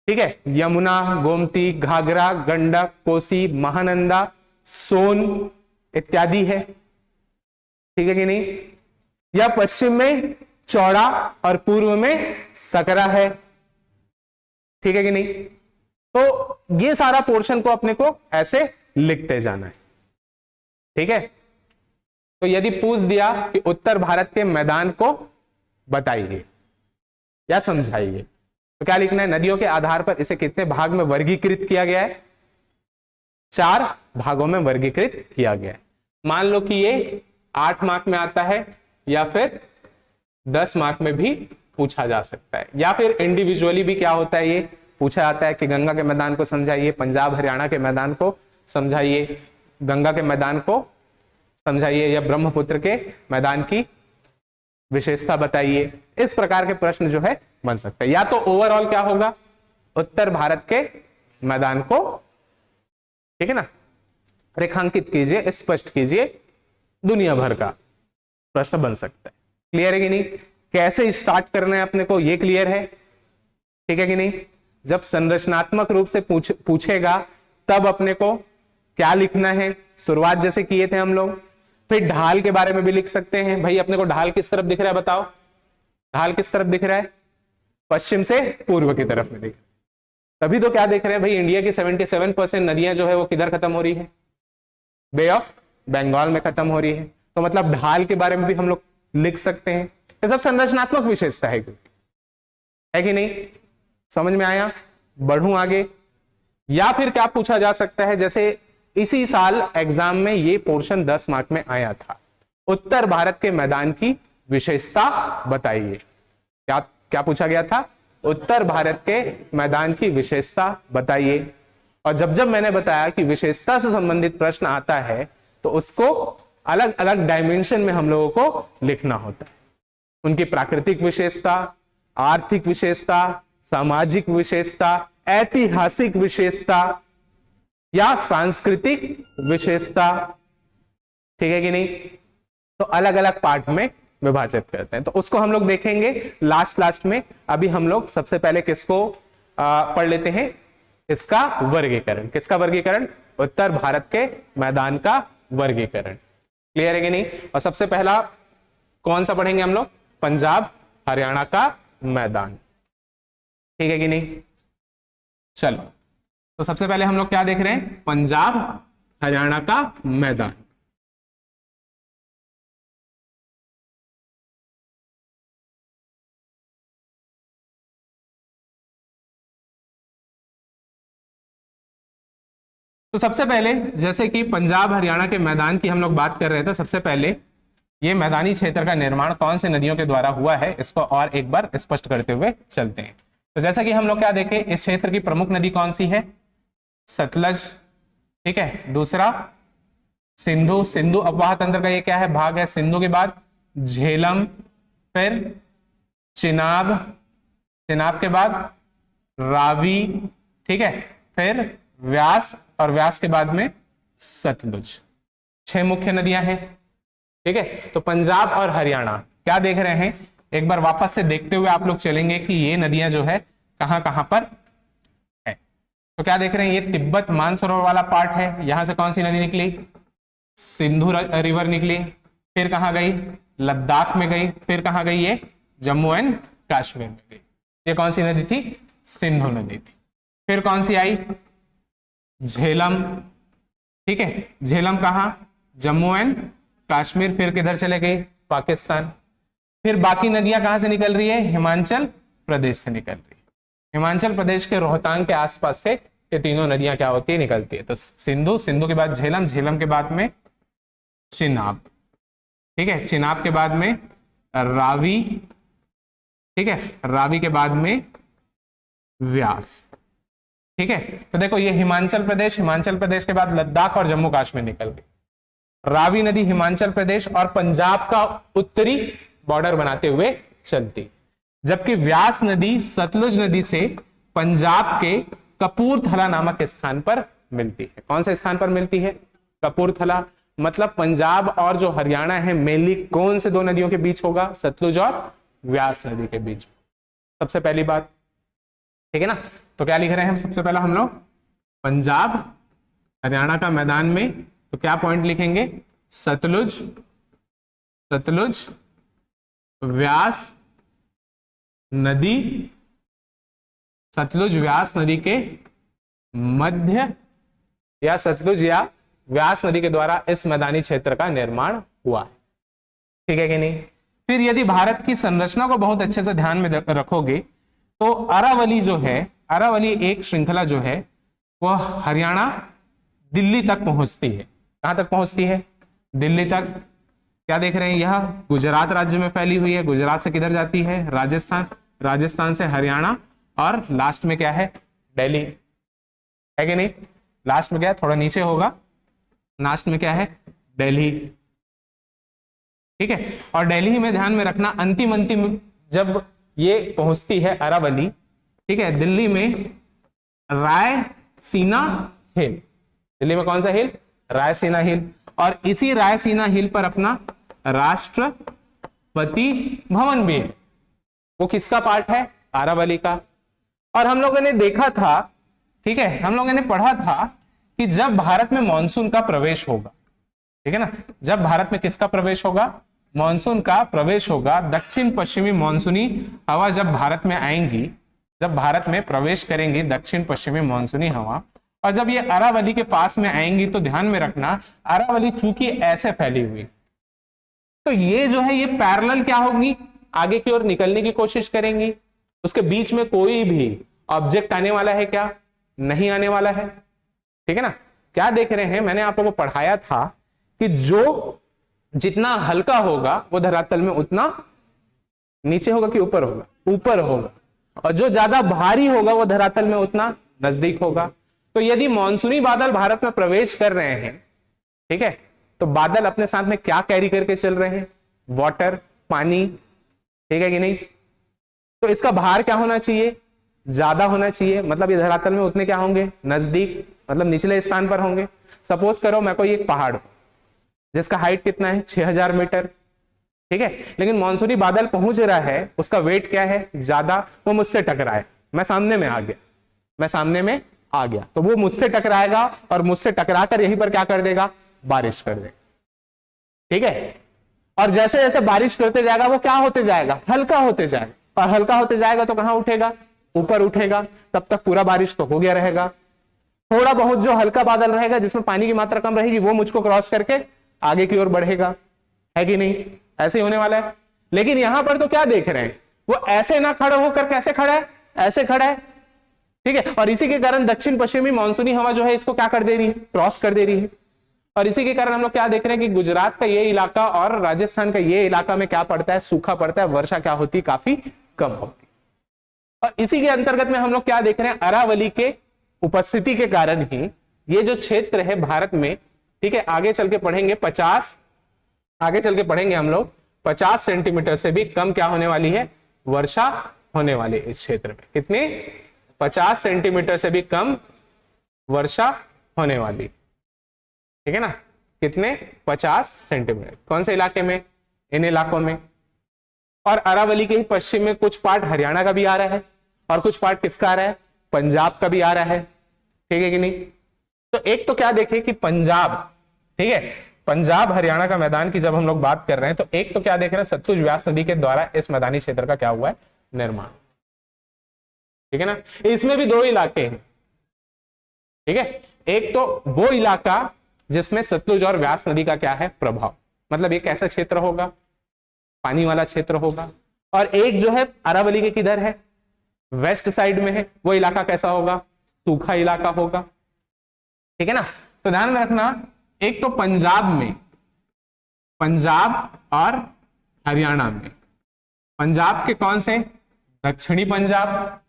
A: ठीक है, यमुना, गोमती, घाघरा, गंडक, कोसी, महानंदा, सोन इत्यादि है, ठीक है कि नहीं? यह पश्चिम में चौड़ा और पूर्व में सकरा है, ठीक है कि नहीं? तो ये सारा पोर्शन को अपने को ऐसे लिखते जाना है, ठीक है। तो यदि पूछ दिया कि उत्तर भारत के मैदान को बताइए या समझाइए, तो क्या लिखना है? नदियों के आधार पर इसे कितने भाग में वर्गीकृत किया गया है? 4 भागों में वर्गीकृत किया गया है। मान लो कि ये 8 मार्क में आता है, या फिर 10 मार्क में भी पूछा जा सकता है, या फिर इंडिविजुअली भी क्या होता है, ये पूछा जाता है कि गंगा के मैदान को समझाइए, पंजाब हरियाणा के मैदान को समझाइए, गंगा के मैदान को समझाइए, या ब्रह्मपुत्र के मैदान की विशेषता बताइए। इस प्रकार के प्रश्न जो है बन सकते हैं। या तो ओवरऑल क्या होगा? उत्तर भारत के मैदान को, ठीक है ना, रेखांकित कीजिए, स्पष्ट कीजिए, दुनिया भर का प्रश्न बन सकता है। क्लियर है कि नहीं? कैसे स्टार्ट करना है अपने को, ये क्लियर है, ठीक है कि नहीं? जब संरचनात्मक रूप से पूछेगा तब अपने को क्या लिखना है, शुरुआत जैसे किए थे हम लोग। फिर ढाल के बारे में भी लिख सकते हैं। भाई अपने को ढाल किस तरफ दिख रहा है, बताओ, ढाल किस तरफ दिख रहा है? पश्चिम से पूर्व की तरफ में दिख रहा है। तभी तो क्या देख रहे हैं भाई, इंडिया की 77% नदियां जो है वो किधर खत्म हो रही है? बे ऑफ बंगाल में खत्म हो रही है। तो मतलब ढाल के बारे में भी हम लोग लिख सकते हैं। ये सब संरचनात्मक विशेषता है कि नहीं? समझ में आया? बढ़ूं आगे। या फिर क्या पूछा जा सकता है, जैसे इसी साल एग्जाम में ये पोर्शन 10 मार्क में आया था, उत्तर भारत के मैदान की विशेषता बताइए। क्या पूछा गया था? उत्तर भारत के मैदान की विशेषता बताइए। और जब मैंने बताया कि विशेषता से संबंधित प्रश्न आता है तो उसको अलग अलग डायमेंशन में हम लोगों को लिखना होता है। उनकी प्राकृतिक विशेषता, आर्थिक विशेषता, सामाजिक विशेषता, ऐतिहासिक विशेषता या सांस्कृतिक विशेषता, ठीक है कि नहीं? तो अलग अलग पार्ट में विभाजित करते हैं। तो उसको हम लोग देखेंगे लास्ट में। अभी हम लोग सबसे पहले किसको पढ़ लेते हैं? इसका वर्गीकरण। किसका वर्गीकरण? उत्तर भारत के मैदान का वर्गीकरण। क्लियर है कि नहीं? और सबसे पहला कौन सा पढ़ेंगे हम लोग? पंजाब हरियाणा का मैदान, ठीक है कि नहीं? चलो, तो सबसे पहले हम लोग क्या देख रहे हैं? पंजाब हरियाणा का मैदान। तो सबसे पहले जैसे कि पंजाब हरियाणा के मैदान की हम लोग बात कर रहे थे, सबसे पहले ये मैदानी क्षेत्र का निर्माण कौन से नदियों के द्वारा हुआ है, इसको और एक बार स्पष्ट करते हुए चलते हैं। तो जैसा कि हम लोग क्या देखें, इस क्षेत्र की प्रमुख नदी कौन सी है, सतलज, ठीक है। दूसरा सिंधु, सिंधु अपवाह तंत्र का ये क्या है, भाग है। सिंधु के बाद झेलम, फिर चिनाब, चिनाब के बाद रावी, ठीक है, फिर व्यास, और व्यास के बाद में सतलुज। 6 मुख्य नदियां हैं, ठीक है। तो पंजाब और हरियाणा क्या देख रहे हैं, एक बार वापस से देखते हुए आप लोग चलेंगे कि ये नदियां जो है कहां कहां पर है। तो क्या देख रहे हैं, ये तिब्बत मानसरोवर वाला पार्ट है, यहां से कौन सी नदी निकली, सिंधु रिवर निकली, फिर कहां गई, लद्दाख में गई, फिर कहां गई, ये जम्मू एंड कश्मीर में गई। ये कौन सी नदी थी, सिंधु नदी थी। फिर कौन सी आई, झेलम, ठीक है। झेलम कहां, जम्मू एंड कश्मीर, फिर किधर चले गई, पाकिस्तान। फिर बाकी नदियां कहां से निकल रही है, हिमाचल प्रदेश से निकल रही है। हिमाचल प्रदेश के रोहतांग के आसपास से ये तीनों नदियां क्या होती है, निकलती है। तो सिंधु, सिंधु के बाद झेलम, झेलम के बाद में चिनाब, ठीक है। चिनाब के बाद में रावी, ठीक है, रावी के बाद में व्यास, ठीक है। तो देखो ये हिमाचल प्रदेश, हिमाचल प्रदेश के बाद लद्दाख और जम्मू कश्मीर निकल गई। रावी नदी हिमाचल प्रदेश और पंजाब का उत्तरी बॉर्डर बनाते हुए चलती, जबकि व्यास नदी सतलुज नदी से पंजाब के कपूरथला नामक स्थान पर मिलती है। कौन से स्थान पर मिलती है, कपूरथला। मतलब पंजाब और जो हरियाणा है मेनली कौन से 2 नदियों के बीच होगा, सतलुज और व्यास नदी के बीच, सबसे पहली बात, ठीक है ना। तो क्या लिख रहे हैं हम, सबसे पहला हम लोग पंजाब हरियाणा का मैदान में, तो क्या पॉइंट लिखेंगे, सतलुज, सतलुज व्यास नदी, सतलुज व्यास नदी के मध्य, या सतलुज या व्यास नदी के द्वारा इस मैदानी क्षेत्र का निर्माण हुआ है, ठीक है कि नहीं। फिर यदि भारत की संरचना को बहुत अच्छे से ध्यान में रखोगे तो अरावली जो है, अरावली एक श्रृंखला जो है वह हरियाणा दिल्ली तक पहुंचती है। कहां तक पहुंचती है, दिल्ली तक। क्या देख रहे हैं, यह गुजरात राज्य में फैली हुई है। गुजरात से किधर जाती है, राजस्थान, राजस्थान से हरियाणा, और लास्ट में क्या है, दिल्ली, है कि नहीं। लास्ट में क्या है, थोड़ा नीचे होगा, लास्ट में क्या है, दिल्ली, ठीक है। और दिल्ली में ध्यान में रखना, अंतिम अंतिम जब ये पहुंचती है अरावली, ठीक है, दिल्ली में रायसीना हिल, दिल्ली में कौन सा हिल, रायसीना हिल, और इसी रायसीना हिल पर अपना राष्ट्रपति भवन भी है। वो किसका पार्ट है, अरावली का। और हम लोगों ने देखा था, ठीक है, हम लोगों ने पढ़ा था कि जब भारत में मानसून का प्रवेश होगा, ठीक है ना, जब भारत में किसका प्रवेश होगा, मानसून का प्रवेश होगा, दक्षिण पश्चिमी मानसूनी हवा जब भारत में आएंगी, जब भारत में प्रवेश करेंगी दक्षिण पश्चिमी मानसूनी हवा, और जब ये अरावली के पास में आएंगी, तो ध्यान में रखना अरावली चूंकि ऐसे फैली हुई, तो ये जो है ये पैरेलल क्या होगी, आगे की ओर निकलने की कोशिश करेंगी। उसके बीच में कोई भी ऑब्जेक्ट आने वाला है क्या, नहीं आने वाला है, ठीक है ना। क्या देख रहे हैं, मैंने आप लोगों को पढ़ाया था कि जो जितना हल्का होगा वो धरातल में उतना नीचे होगा कि ऊपर होगा, ऊपर होगा, और जो ज्यादा भारी होगा वो धरातल में उतना नजदीक होगा। तो यदि मानसूनी बादल भारत में प्रवेश कर रहे हैं, ठीक है, तो बादल अपने साथ में क्या कैरी करके चल रहे हैं, वाटर, पानी, ठीक है कि नहीं। तो इसका भार क्या होना चाहिए, ज्यादा होना चाहिए, मतलब ये धरातल में उतने क्या होंगे, नजदीक, मतलब निचले स्थान पर होंगे। सपोज करो मैं कोई एक पहाड़ जिसका हाइट कितना है, 6000 मीटर, ठीक है, लेकिन मानसूनी बादल पहुंच रहा है, उसका वेट क्या है, ज्यादा, वो मुझसे टकराए, मैं सामने में आ गया, मैं सामने में आ गया, तो वो मुझसे टकराएगा और मुझसे टकराकर यहीं पर क्या कर देगा, बारिश कर देगा, ठीक है। और जैसे जैसे बारिश करते जाएगा वो क्या होते जाएगा, हल्का होते जाएगा, और हल्का होते जाएगा तो कहां उठेगा, ऊपर उठेगा। तब तक पूरा बारिश तो हो गया रहेगा, थोड़ा बहुत जो हल्का बादल रहेगा जिसमें पानी की मात्रा कम रहेगी वो मुझको क्रॉस करके आगे की ओर बढ़ेगा, है कि नहीं, ऐसे ही होने वाला है। लेकिन यहां पर तो क्या देख रहे हैं, वो ऐसे ना खड़ा होकर कैसे खड़ा है, ऐसे खड़ा है, ठीक है, और इसी के कारण दक्षिण पश्चिमी मानसूनी हवा जो है इसको क्या कर दे रही है, क्रॉस कर दे रही है। और इसी के कारण हम लोग क्या देख रहे हैं कि गुजरात का ये इलाका और राजस्थान का ये इलाका में क्या पड़ता है, सूखा पड़ता है, वर्षा क्या होती है, काफी कम होती है। और इसी के अंतर्गत में हम लोग क्या देख रहे हैं, अरावली के उपस्थिति के कारण ही ये जो क्षेत्र है भारत में, ठीक है, आगे चल के पढ़ेंगे 50 सेंटीमीटर से भी कम क्या होने वाली है, वर्षा होने वाली है इस क्षेत्र में। कितने, 50 सेंटीमीटर से भी कम वर्षा होने वाली, ठीक है ना, कितने, 50 सेंटीमीटर। कौन से इलाके में, इन इलाकों में। और अरावली के ही पश्चिम में कुछ पार्ट हरियाणा का भी आ रहा है और कुछ पार्ट किसका आ रहा है, पंजाब का भी आ रहा है, ठीक है कि नहीं। तो एक तो क्या देखें कि पंजाब, ठीक है, पंजाब हरियाणा का मैदान की जब हम लोग बात कर रहे हैं तो एक तो क्या देख रहे हैं, सतलुज व्यास नदी के द्वारा इस मैदानी क्षेत्र का क्या हुआ है, निर्माण, ठीक है ना। इसमें भी दो इलाके हैं, ठीक है, एक तो वो इलाका जिसमें सतलुज और व्यास नदी का क्या है, प्रभाव, मतलब एक ऐसा क्षेत्र होगा, पानी वाला क्षेत्र होगा। और एक जो है अरावली के किधर है, वेस्ट साइड में है, वो इलाका कैसा होगा, सूखा इलाका होगा, ठीक है ना। तो ध्यान में रखना, एक तो पंजाब में, पंजाब और हरियाणा में, पंजाब के कौन से, दक्षिणी पंजाब,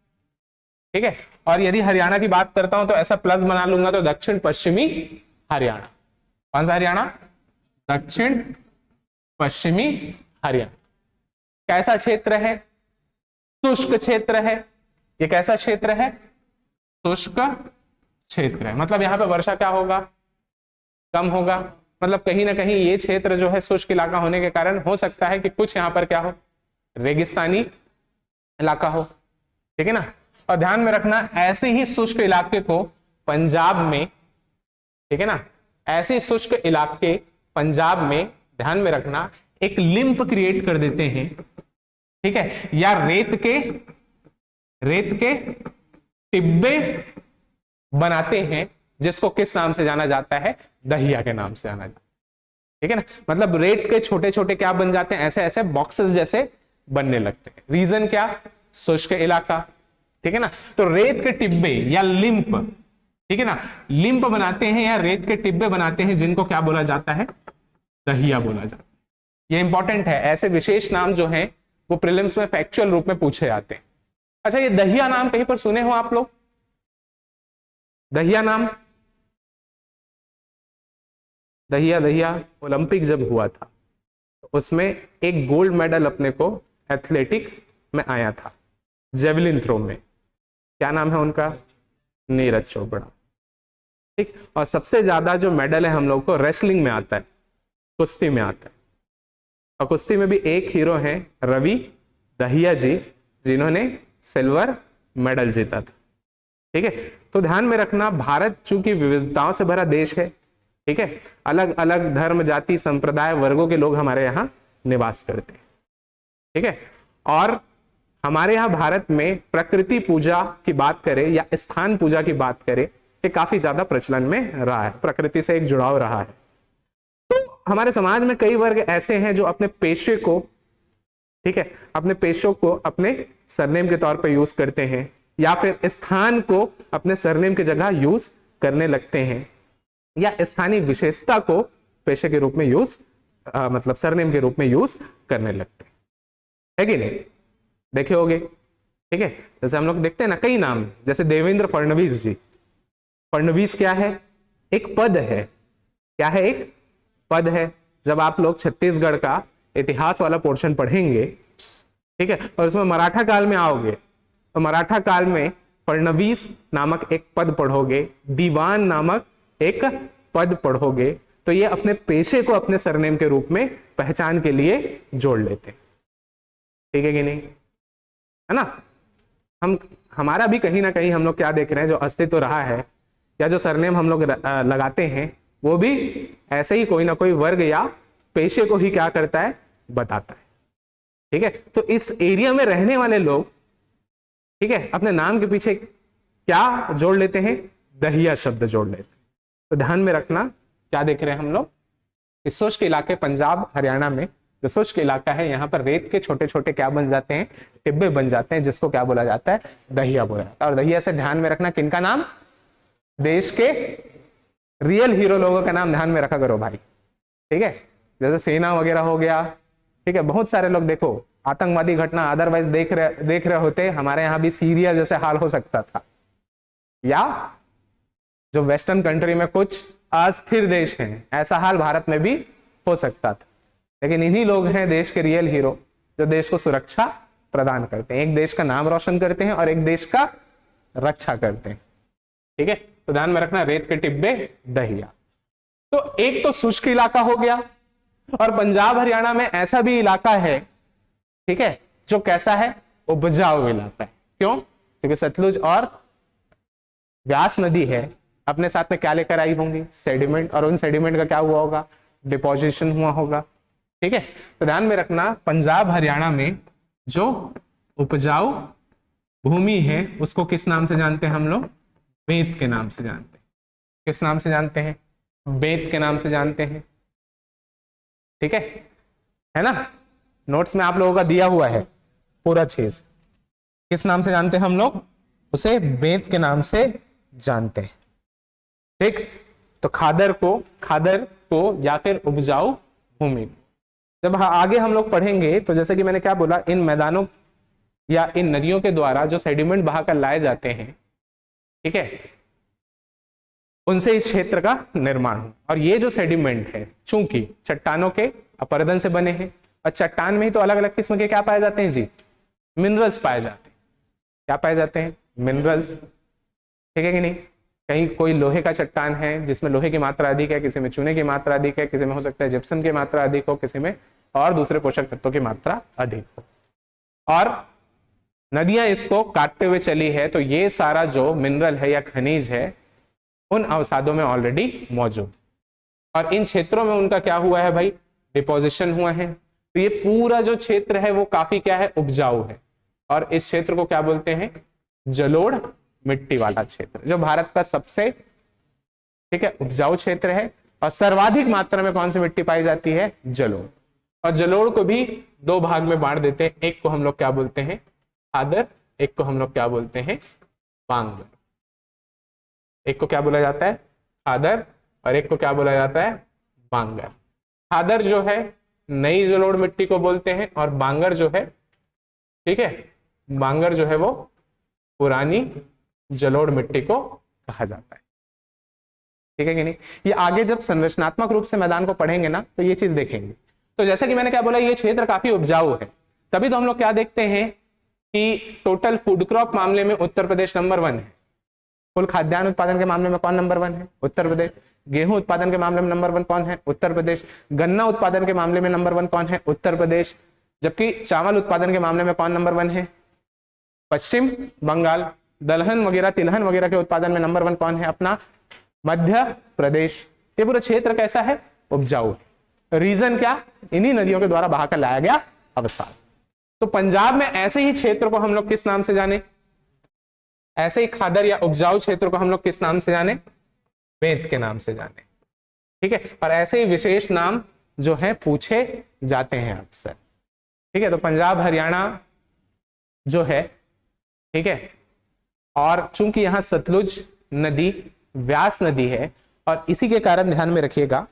A: ठीक है, और यदि हरियाणा की बात करता हूं तो ऐसा प्लस बना लूंगा तो दक्षिण पश्चिमी हरियाणा। कौन सा हरियाणा, दक्षिण पश्चिमी हरियाणा। कैसा क्षेत्र है, शुष्क क्षेत्र है, ये कैसा क्षेत्र है, शुष्क क्षेत्र है, मतलब यहां पे वर्षा क्या होगा, कम होगा, मतलब कहीं ना कहीं ये क्षेत्र जो है शुष्क इलाका होने के कारण हो सकता है कि कुछ यहां पर क्या हो, रेगिस्तानी इलाका हो, ठीक है ना। और ध्यान में रखना, ऐसे ही शुष्क इलाके को पंजाब में, ठीक है ना, ऐसे शुष्क इलाके पंजाब में ध्यान में रखना एक लिंप क्रिएट कर देते हैं, ठीक है, या रेत के टिब्बे बनाते हैं, जिसको किस नाम से जाना जाता है, दहिया के नाम से जाना जाता है, ठीक है ना। मतलब रेत के छोटे छोटे क्या बन जाते हैं, ऐसे ऐसे बॉक्सेस जैसे बनने लगते हैं। रीजन क्या, शुष्क इलाका, ठीक है ना। तो रेत के टिब्बे या लिंप, ठीक है ना, लिंप बनाते हैं या रेत के टिब्बे बनाते हैं, जिनको क्या बोला जाता है, दहिया बोला जाता है। ये इंपॉर्टेंट है, ऐसे विशेष नाम जो हैं वो प्रीलिम्स में फैक्चुअल रूप में पूछे जाते हैं। अच्छा, ये दहिया नाम कहीं पर सुने हो आप लोग, दहिया नाम, दहिया ओलंपिक जब हुआ था तो उसमें एक गोल्ड मेडल अपने को एथलेटिक में आया था, जेवलिन थ्रो में, क्या नाम है उनका, नीरज चोपड़ा, ठीक। और सबसे ज्यादा जो मेडल है हम लोग को रेसलिंग में आता है, कुश्ती में आता है, और कुश्ती में भी एक हीरो हैं रवि दहिया जी, जिन्होंने सिल्वर मेडल जीता था, ठीक है। तो ध्यान में रखना, भारत चूंकि विविधताओं से भरा देश है, ठीक है, अलग अलग धर्म जाति संप्रदाय वर्गों के लोग हमारे यहाँ निवास करते हैं, ठीक है। और हमारे यहाँ भारत में प्रकृति पूजा की बात करें या स्थान पूजा की बात करें, ये काफी ज्यादा प्रचलन में रहा है, प्रकृति से एक जुड़ाव रहा है। तो हमारे समाज में कई वर्ग ऐसे हैं जो अपने पेशे को, ठीक है, अपने पेशों को अपने सरनेम के तौर पर यूज करते हैं, या फिर स्थान को अपने सरनेम की जगह यूज करने लगते हैं, या स्थानीय विशेषता को पेशे के रूप में यूज, मतलब सरनेम के रूप में यूज करने लगते हैं, है कि नहीं, देखे होगे, ठीक है। जैसे हम लोग देखते हैं ना कई नाम, जैसे देवेंद्र फडणवीस जी, फडणवीस क्या है, एक पद है, क्या है, एक पद है। जब आप लोग छत्तीसगढ़ का इतिहास वाला पोर्शन पढ़ेंगे, ठीक है, और उसमें मराठा काल में आओगे तो मराठा काल में फडणवीस नामक एक पद पढ़ोगे, दीवान नामक एक पद पढ़ोगे, तो ये अपने पेशे को अपने सरनेम के रूप में पहचान के लिए जोड़ लेते हैं, ठीक है कि नहीं, है ना। हमारा भी कहीं ना कहीं हम लोग क्या देख रहे हैं, जो अस्तित्व रहा है या जो सरनेम हम लोग लगाते हैं, वो भी ऐसे ही कोई ना कोई वर्ग या पेशे को ही क्या करता है, बताता है, ठीक है। तो इस एरिया में रहने वाले लोग, ठीक है, अपने नाम के पीछे क्या जोड़ लेते हैं, दहिया शब्द जोड़ लेते हैं। तो ध्यान में रखना, क्या देख रहे हैं हम लोग, इस शुष्क इलाके पंजाब हरियाणा में जो शुष्क इलाका है यहाँ पर रेत के छोटे छोटे क्या बन जाते हैं, टिब्बे बन जाते हैं, जिसको क्या बोला जाता है, दहिया बोला जाता है। और दहिया से ध्यान में रखना किनका नाम, देश के रियल हीरो लोगों का नाम ध्यान में रखा करो भाई, ठीक है। जैसे सेना वगैरह हो गया, ठीक है, बहुत सारे लोग देखो आतंकवादी घटना अदरवाइज देख रहे होते, हमारे यहाँ भी सीरिया जैसे हाल हो सकता था, या जो वेस्टर्न कंट्री में कुछ अस्थिर देश हैं ऐसा हाल भारत में भी हो सकता था। लेकिन इन्हीं लोग हैं देश के रियल हीरो जो देश को सुरक्षा प्रदान करते हैं, एक देश का नाम रोशन करते हैं और एक देश का रक्षा करते हैं, ठीक है। तो ध्यान में रखना रेत के टिब्बे, दहिया। तो एक तो शुष्क इलाका हो गया, और पंजाब हरियाणा में ऐसा भी इलाका है, ठीक है, जो कैसा है, उपजाऊ इलाका है। क्यों? क्योंकि सतलुज और व्यास नदी है, अपने साथ में क्या लेकर आई होंगी, सेडिमेंट, और उन सेडिमेंट का क्या हुआ होगा, डिपोजिशन हुआ होगा, ठीक है। तो ध्यान में रखना पंजाब हरियाणा में जो उपजाऊ भूमि है उसको किस नाम से जानते हैं हम लोग, बेत के नाम से जानते हैं। किस नाम से जानते हैं, बेत के नाम से जानते हैं, ठीक है ना। नोट्स में आप लोगों का दिया हुआ है पूरा चीज, किस नाम से जानते हैं हम लोग, उसे बेत के नाम से जानते हैं, ठीक। तो खादर को या फिर उपजाऊ भूमि। जब आगे हम लोग पढ़ेंगे तो जैसे कि मैंने क्या बोला, इन मैदानों या इन नदियों के द्वारा जो सेडिमेंट बहाकर लाए जाते हैं, ठीक है, उनसे इस क्षेत्र का निर्माण हो। और ये जो सेडिमेंट है चूंकि चट्टानों के अपरदन से बने हैं, और चट्टान में ही तो अलग अलग किस्म के क्या पाए जाते हैं जी, मिनरल्स पाए जाते हैं। क्या पाए जाते हैं, मिनरल्स, ठीक है कि नहीं। कहीं कोई लोहे का चट्टान है जिसमें लोहे की मात्रा अधिक है, किसी में चूने की मात्रा अधिक है, किसी में हो सकता है जिप्सम की मात्रा अधिक हो, किसी में और दूसरे पोषक तत्वों की मात्रा अधिक हो, और नदियां इसको काटते हुए चली है, तो ये सारा जो मिनरल है या खनिज है उन अवसादों में ऑलरेडी मौजूद, और इन क्षेत्रों में उनका क्या हुआ है भाई, डिपोजिशन हुआ है। तो ये पूरा जो क्षेत्र है वो काफी क्या है, उपजाऊ है, और इस क्षेत्र को क्या बोलते हैं, जलोढ़ मिट्टी वाला क्षेत्र, जो भारत का सबसे, ठीक है, उपजाऊ क्षेत्र है। और सर्वाधिक मात्रा में कौन सी मिट्टी पाई जाती है, जलोढ़। और जलोढ़ को भी दो भाग में बांट देते हैं, एक को हम लोग क्या बोलते हैं, खादर, एक को हम लोग क्या बोलते हैं, बांगर। एक को क्या बोला जाता है, खादर, और एक को क्या बोला जाता है, बांगर। खादर जो है नई जलोढ़ मिट्टी को बोलते हैं, और बांगर जो है, ठीक है, बांगर जो है वो पुरानी जलोढ़ मिट्टी को कहा जाता है, ठीक है कि नहीं। ये आगे जब संरचनात्मक रूप से मैदान को पढ़ेंगे ना तो ये चीज देखेंगे। तो जैसा कि मैंने क्या बोला, ये क्षेत्र काफी उपजाऊ है, तभी तो हम लोग क्या देखते हैं कि टोटल फूड क्रॉप मामले में उत्तर प्रदेश नंबर 1 है। कुल खाद्यान्न उत्पादन के मामले में कौन नंबर 1 है, उत्तर प्रदेश। गेहूं उत्पादन के मामले में नंबर 1 कौन है, उत्तर प्रदेश। गन्ना उत्पादन के मामले में नंबर 1 कौन है, उत्तर प्रदेश। जबकि चावल उत्पादन के मामले में कौन नंबर 1 है, पश्चिम बंगाल। दलहन वगैरह, तिलहन वगैरह के उत्पादन में नंबर 1 कौन है, अपना मध्य प्रदेश। ये पूरा क्षेत्र कैसा है, उपजाऊ। रीजन क्या, इन्हीं नदियों के द्वारा बहाकर लाया गया अवसाद। तो पंजाब में ऐसे ही क्षेत्र को हम लोग किस नाम से जाने, ऐसे ही खादर या उपजाऊ क्षेत्र को हम लोग किस नाम से जाने, बेत के नाम से जाने, ठीक है। और ऐसे ही विशेष नाम जो है पूछे जाते हैं अक्सर, ठीक है। तो पंजाब हरियाणा जो है, ठीक है, और चूंकि यहां सतलुज नदी व्यास नदी है, और इसी के कारण ध्यान में रखिएगा,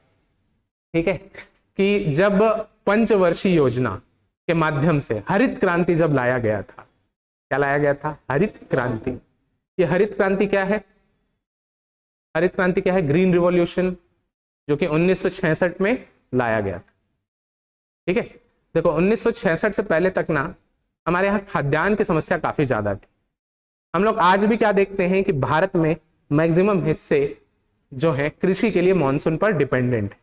A: ठीक है, कि जब पंचवर्षीय योजना के माध्यम से हरित क्रांति जब लाया गया था, क्या लाया गया था, हरित क्रांति। ये हरित क्रांति क्या है, हरित क्रांति क्या है, ग्रीन रिवॉल्यूशन, जो कि 1966 में लाया गया था, ठीक है। देखो 1966 से पहले तक ना हमारे यहाँ खाद्यान्न की समस्या काफी ज्यादा थी। हम लोग आज भी क्या देखते हैं कि भारत में मैक्सिमम हिस्से जो है कृषि के लिए मानसून पर डिपेंडेंट है।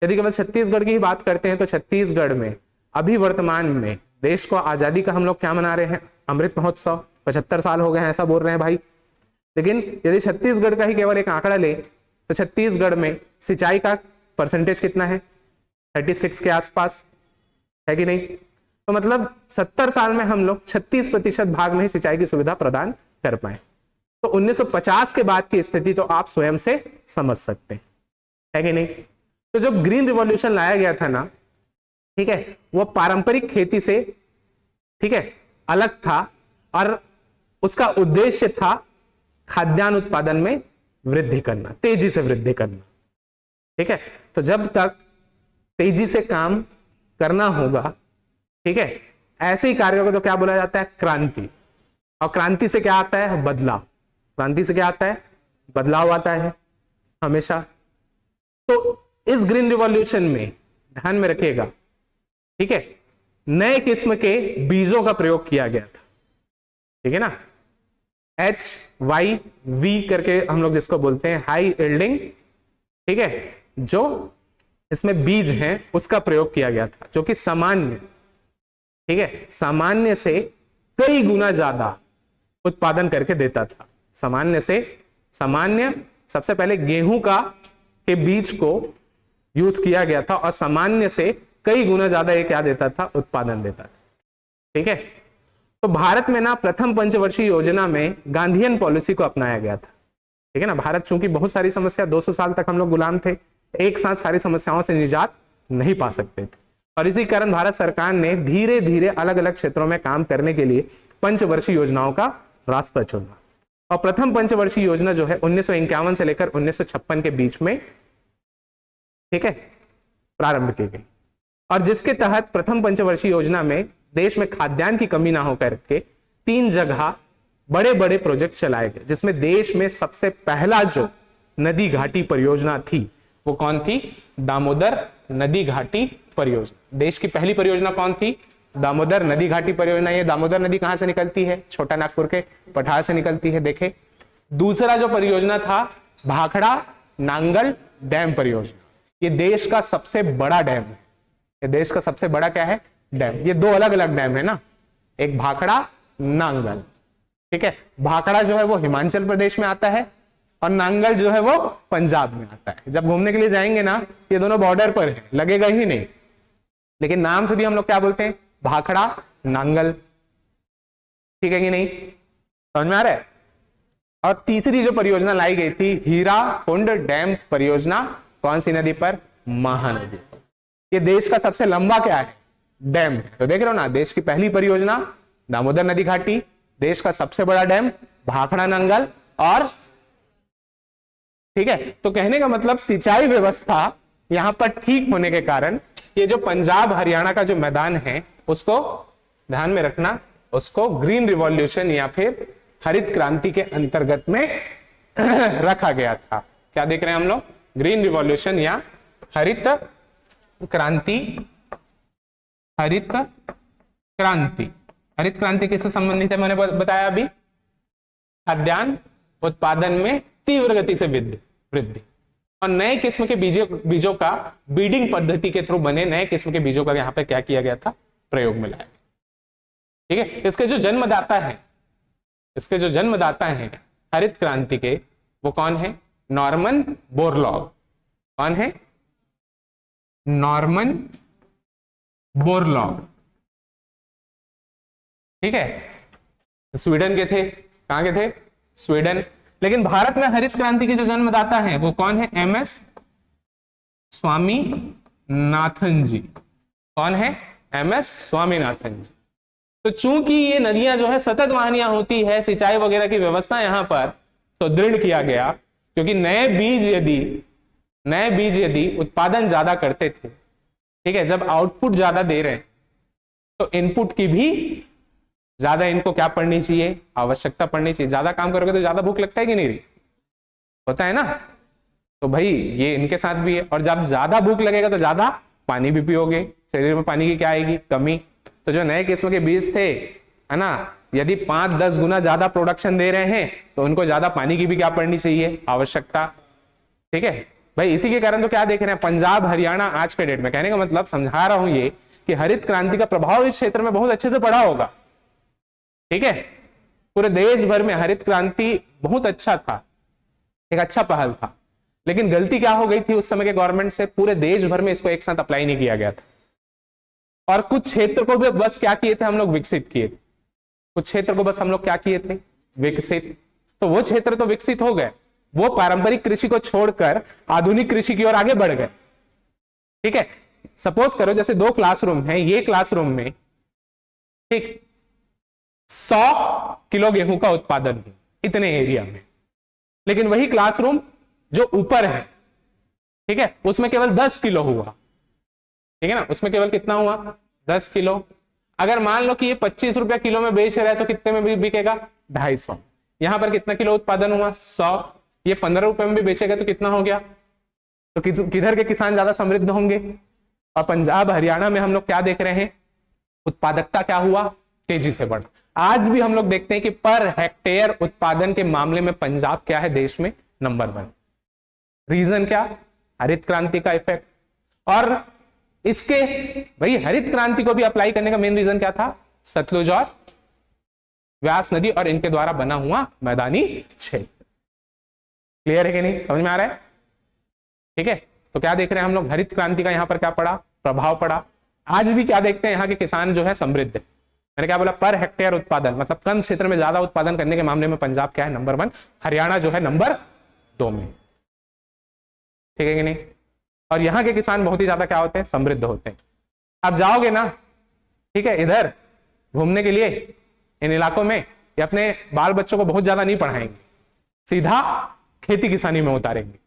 A: यदि केवल छत्तीसगढ़ की ही बात करते हैं तो छत्तीसगढ़ में अभी वर्तमान में देश को आजादी का हम लोग क्या मना रहे हैं, अमृत महोत्सव, 75 साल हो गए हैं ऐसा बोल रहे हैं भाई। लेकिन यदि छत्तीसगढ़ का ही केवल एक आंकड़ा ले तो छत्तीसगढ़ में सिंचाई का परसेंटेज कितना है, 36 के आसपास है कि नहीं। तो मतलब 70 साल में हम लोग 36% भाग में ही सिंचाई की सुविधा प्रदान कर पाए। तो 1950 के बाद की स्थिति तो आप स्वयं से समझ सकते हैं, है कि नहीं। तो जब ग्रीन रिवॉल्यूशन लाया गया था ना, ठीक है, वो पारंपरिक खेती से, ठीक है, अलग था और उसका उद्देश्य था खाद्यान्न उत्पादन में वृद्धि करना, तेजी से वृद्धि करना। ठीक है, तो जब तक तेजी से काम करना होगा, ठीक है, ऐसे ही कार्यों को तो क्या बोला जाता है, क्रांति। और क्रांति से क्या आता है, बदलाव। क्रांति से क्या आता है, बदलाव आता है हमेशा। तो इस ग्रीन रिवॉल्यूशन में ध्यान में रखिएगा, ठीक है, नए किस्म के बीजों का प्रयोग किया गया था। ठीक है ना, HYV करके हम लोग जिसको बोलते हैं, हाई यील्डिंग, ठीक है, जो इसमें बीज हैं उसका प्रयोग किया गया था, जो कि सामान्य, ठीक है, सामान्य से कई गुना ज्यादा उत्पादन करके देता था। सामान्य से, सामान्य सबसे पहले गेहूं के बीज को यूज किया गया था और सामान्य से कई गुना ज्यादा ये क्या देता था, उत्पादन देता था। ठीक है, तो भारत में ना प्रथम पंचवर्षीय योजना में गांधीयन पॉलिसी को अपनाया गया था। ठीक है ना, भारत चूंकि बहुत सारी समस्या, 200 साल तक हम लोग गुलाम थे, एक साथ सारी समस्याओं से निजात नहीं पा सकते थे, और इसी कारण भारत सरकार ने धीरे धीरे अलग अलग क्षेत्रों में काम करने के लिए पंचवर्षीय योजनाओं का रास्ता चुना। और प्रथम पंचवर्षीय योजना जो है 1951 से लेकर 1956 के बीच में, ठीक है, प्रारंभ की गई, और जिसके तहत प्रथम पंचवर्षीय योजना में देश में खाद्यान्न की कमी ना होकर के 3 जगह बड़े बड़े प्रोजेक्ट चलाए गए, जिसमें देश में सबसे पहला जो नदी घाटी परियोजना थी वो कौन थी, दामोदर नदी घाटी परियोजना। देश की पहली परियोजना कौन थी, दामोदर नदी घाटी परियोजना। ये दामोदर नदी कहां से निकलती है, छोटा नागपुर के पठार से निकलती है, देखे। दूसरा जो परियोजना था भाखड़ा नांगल डैम परियोजना, ये देश का सबसे बड़ा डैम है। ये देश का सबसे बड़ा क्या है, डैम। ये 2 अलग अलग डैम है ना, एक भाखड़ा नांगल, ठीक है। भाखड़ा जो है वो हिमाचल प्रदेश में आता है और नांगल जो है वो पंजाब में आता है। जब घूमने के लिए जाएंगे ना, ये दोनों बॉर्डर पर है, लगेगा ही नहीं, लेकिन नाम से भी हम लोग क्या बोलते हैं, भाखड़ा नांगल। ठीक है कि नहीं, समझ में आ रहा है। और तीसरी जो परियोजना लाई गई थी हीरा कुंड डैम परियोजना, कौन सी नदी पर, महानदी पर। ये देश का सबसे लंबा क्या है, डैम है। तो देख रहे हो ना, देश की पहली परियोजना दामोदर नदी घाटी, देश का सबसे बड़ा डैम भाखड़ा नांगल, और ठीक है। तो कहने का मतलब सिंचाई व्यवस्था यहां पर ठीक होने के कारण ये जो पंजाब हरियाणा का जो मैदान है उसको ध्यान में रखना, उसको ग्रीन रिवॉल्यूशन या फिर हरित क्रांति के अंतर्गत में रखा गया था। क्या देख रहे हैं हम लोग, ग्रीन रिवॉल्यूशन या हरित क्रांति। हरित क्रांति, हरित क्रांति किससे संबंधित है, मैंने बताया अभी, खाद्यान्न उत्पादन में तीव्र गति से वृद्धि और नए किस्म के बीजों का बीडिंग पद्धति के थ्रू बने नए किस्म के बीजों का यहाँ पे क्या किया गया था, प्रयोग में लाया। ठीक है, इसके जो जन्मदाता है हरित क्रांति के, वो कौन है, नॉर्मन बोरलॉग। कौन है, नॉर्मन बोरलॉग। ठीक है, स्वीडन के थे, कहां के थे, स्वीडन। लेकिन भारत में हरित क्रांति के जो जन्मदाता हैं वो कौन है, MS स्वामीनाथन जी। कौन है, MS स्वामीनाथन जी। तो चूंकि ये नदियां जो है सतत वाहिनियां होती है, सिंचाई वगैरह की व्यवस्था यहां पर सुदृढ़ किया गया, क्योंकि नए बीज यदि उत्पादन ज्यादा करते थे, ठीक है, जब आउटपुट ज्यादा दे रहे हैं तो इनपुट की भी ज्यादा इनको क्या पड़नी चाहिए, आवश्यकता पड़नी चाहिए। ज्यादा काम करोगे तो ज्यादा भूख लगता है कि नहीं, होता है ना। तो भाई ये इनके साथ भी है, और जब ज्यादा भूख लगेगा तो ज्यादा पानी भी पियोगे, शरीर में पानी की क्या आएगी, कमी। तो जो नए किस्म के बीज थे, है ना, यदि 5-10 गुना ज्यादा प्रोडक्शन दे रहे हैं तो उनको ज्यादा पानी की भी क्या पड़नी चाहिए, आवश्यकता। ठीक है भाई, इसी के कारण तो क्या देख रहे हैं, पंजाब हरियाणा आज के डेट में, कहने का मतलब समझा रहा हूं ये कि हरित क्रांति का प्रभाव इस क्षेत्र में बहुत अच्छे से पड़ा होगा। ठीक है, पूरे देश भर में हरित क्रांति बहुत अच्छा था, एक अच्छा पहल था। लेकिन गलती क्या हो गई थी उस समय के गवर्नमेंट से, पूरे देश भर में इसको एक साथ अप्लाई नहीं किया गया था, और कुछ क्षेत्र को भी बस क्या किए थे हम लोग, विकसित किए थे। कुछ क्षेत्र को बस हम लोग क्या किए थे, विकसित। तो वो क्षेत्र तो विकसित हो गए, वो पारंपरिक कृषि को छोड़कर आधुनिक कृषि की ओर आगे बढ़ गए। ठीक है, सपोज करो जैसे 2 क्लासरूम है, ये क्लासरूम में ठीक 100 किलो गेहूं का उत्पादन हो इतने एरिया में, लेकिन वही क्लासरूम जो ऊपर है ठीक है उसमें केवल 10 किलो हुआ, ठीक है ना, उसमें केवल कितना हुआ 10 किलो। अगर मान लो कि ये 25 रुपया किलो में बेच रहा है तो कितने में भी बिकेगा 250। यहां पर कितना किलो उत्पादन हुआ 100, ये 15 रुपए में भी बेचेगा तो कितना हो गया, तो किधर के किसान ज्यादा समृद्ध होंगे। और पंजाब हरियाणा में हम लोग क्या देख रहे हैं, उत्पादकता क्या हुआ तेजी से बढ़ा। आज भी हम लोग देखते हैं कि पर हेक्टेयर उत्पादन के मामले में पंजाब क्या है देश में नंबर 1। रीजन क्या, हरित क्रांति का इफेक्ट। और इसके भाई हरित क्रांति को भी अप्लाई करने का मेन रीजन क्या था, सतलुज और व्यास नदी और इनके द्वारा बना हुआ मैदानी क्षेत्र। क्लियर है कि नहीं, समझ में आ रहा है, ठीक है। तो क्या देख रहे हैं हम लोग, हरित क्रांति का यहां पर क्या पड़ा, प्रभाव पड़ा। आज भी क्या देखते हैं, यहाँ के किसान जो है समृद्ध है। मैंने क्या बोला, पर हेक्टेयर उत्पादन, मतलब कम क्षेत्र में ज्यादा उत्पादन करने के मामले में पंजाब क्या है नंबर 1, हरियाणा जो है नंबर 2 में, ठीक है कि नहीं। और यहाँ के किसान बहुत ही ज्यादा क्या होते हैं, समृद्ध होते हैं। आप जाओगे ना ठीक है इधर घूमने के लिए इन इलाकों में, ये अपने बाल बच्चों को बहुत ज्यादा नहीं पढ़ाएंगे, सीधा खेती किसानी में उतारेंगे,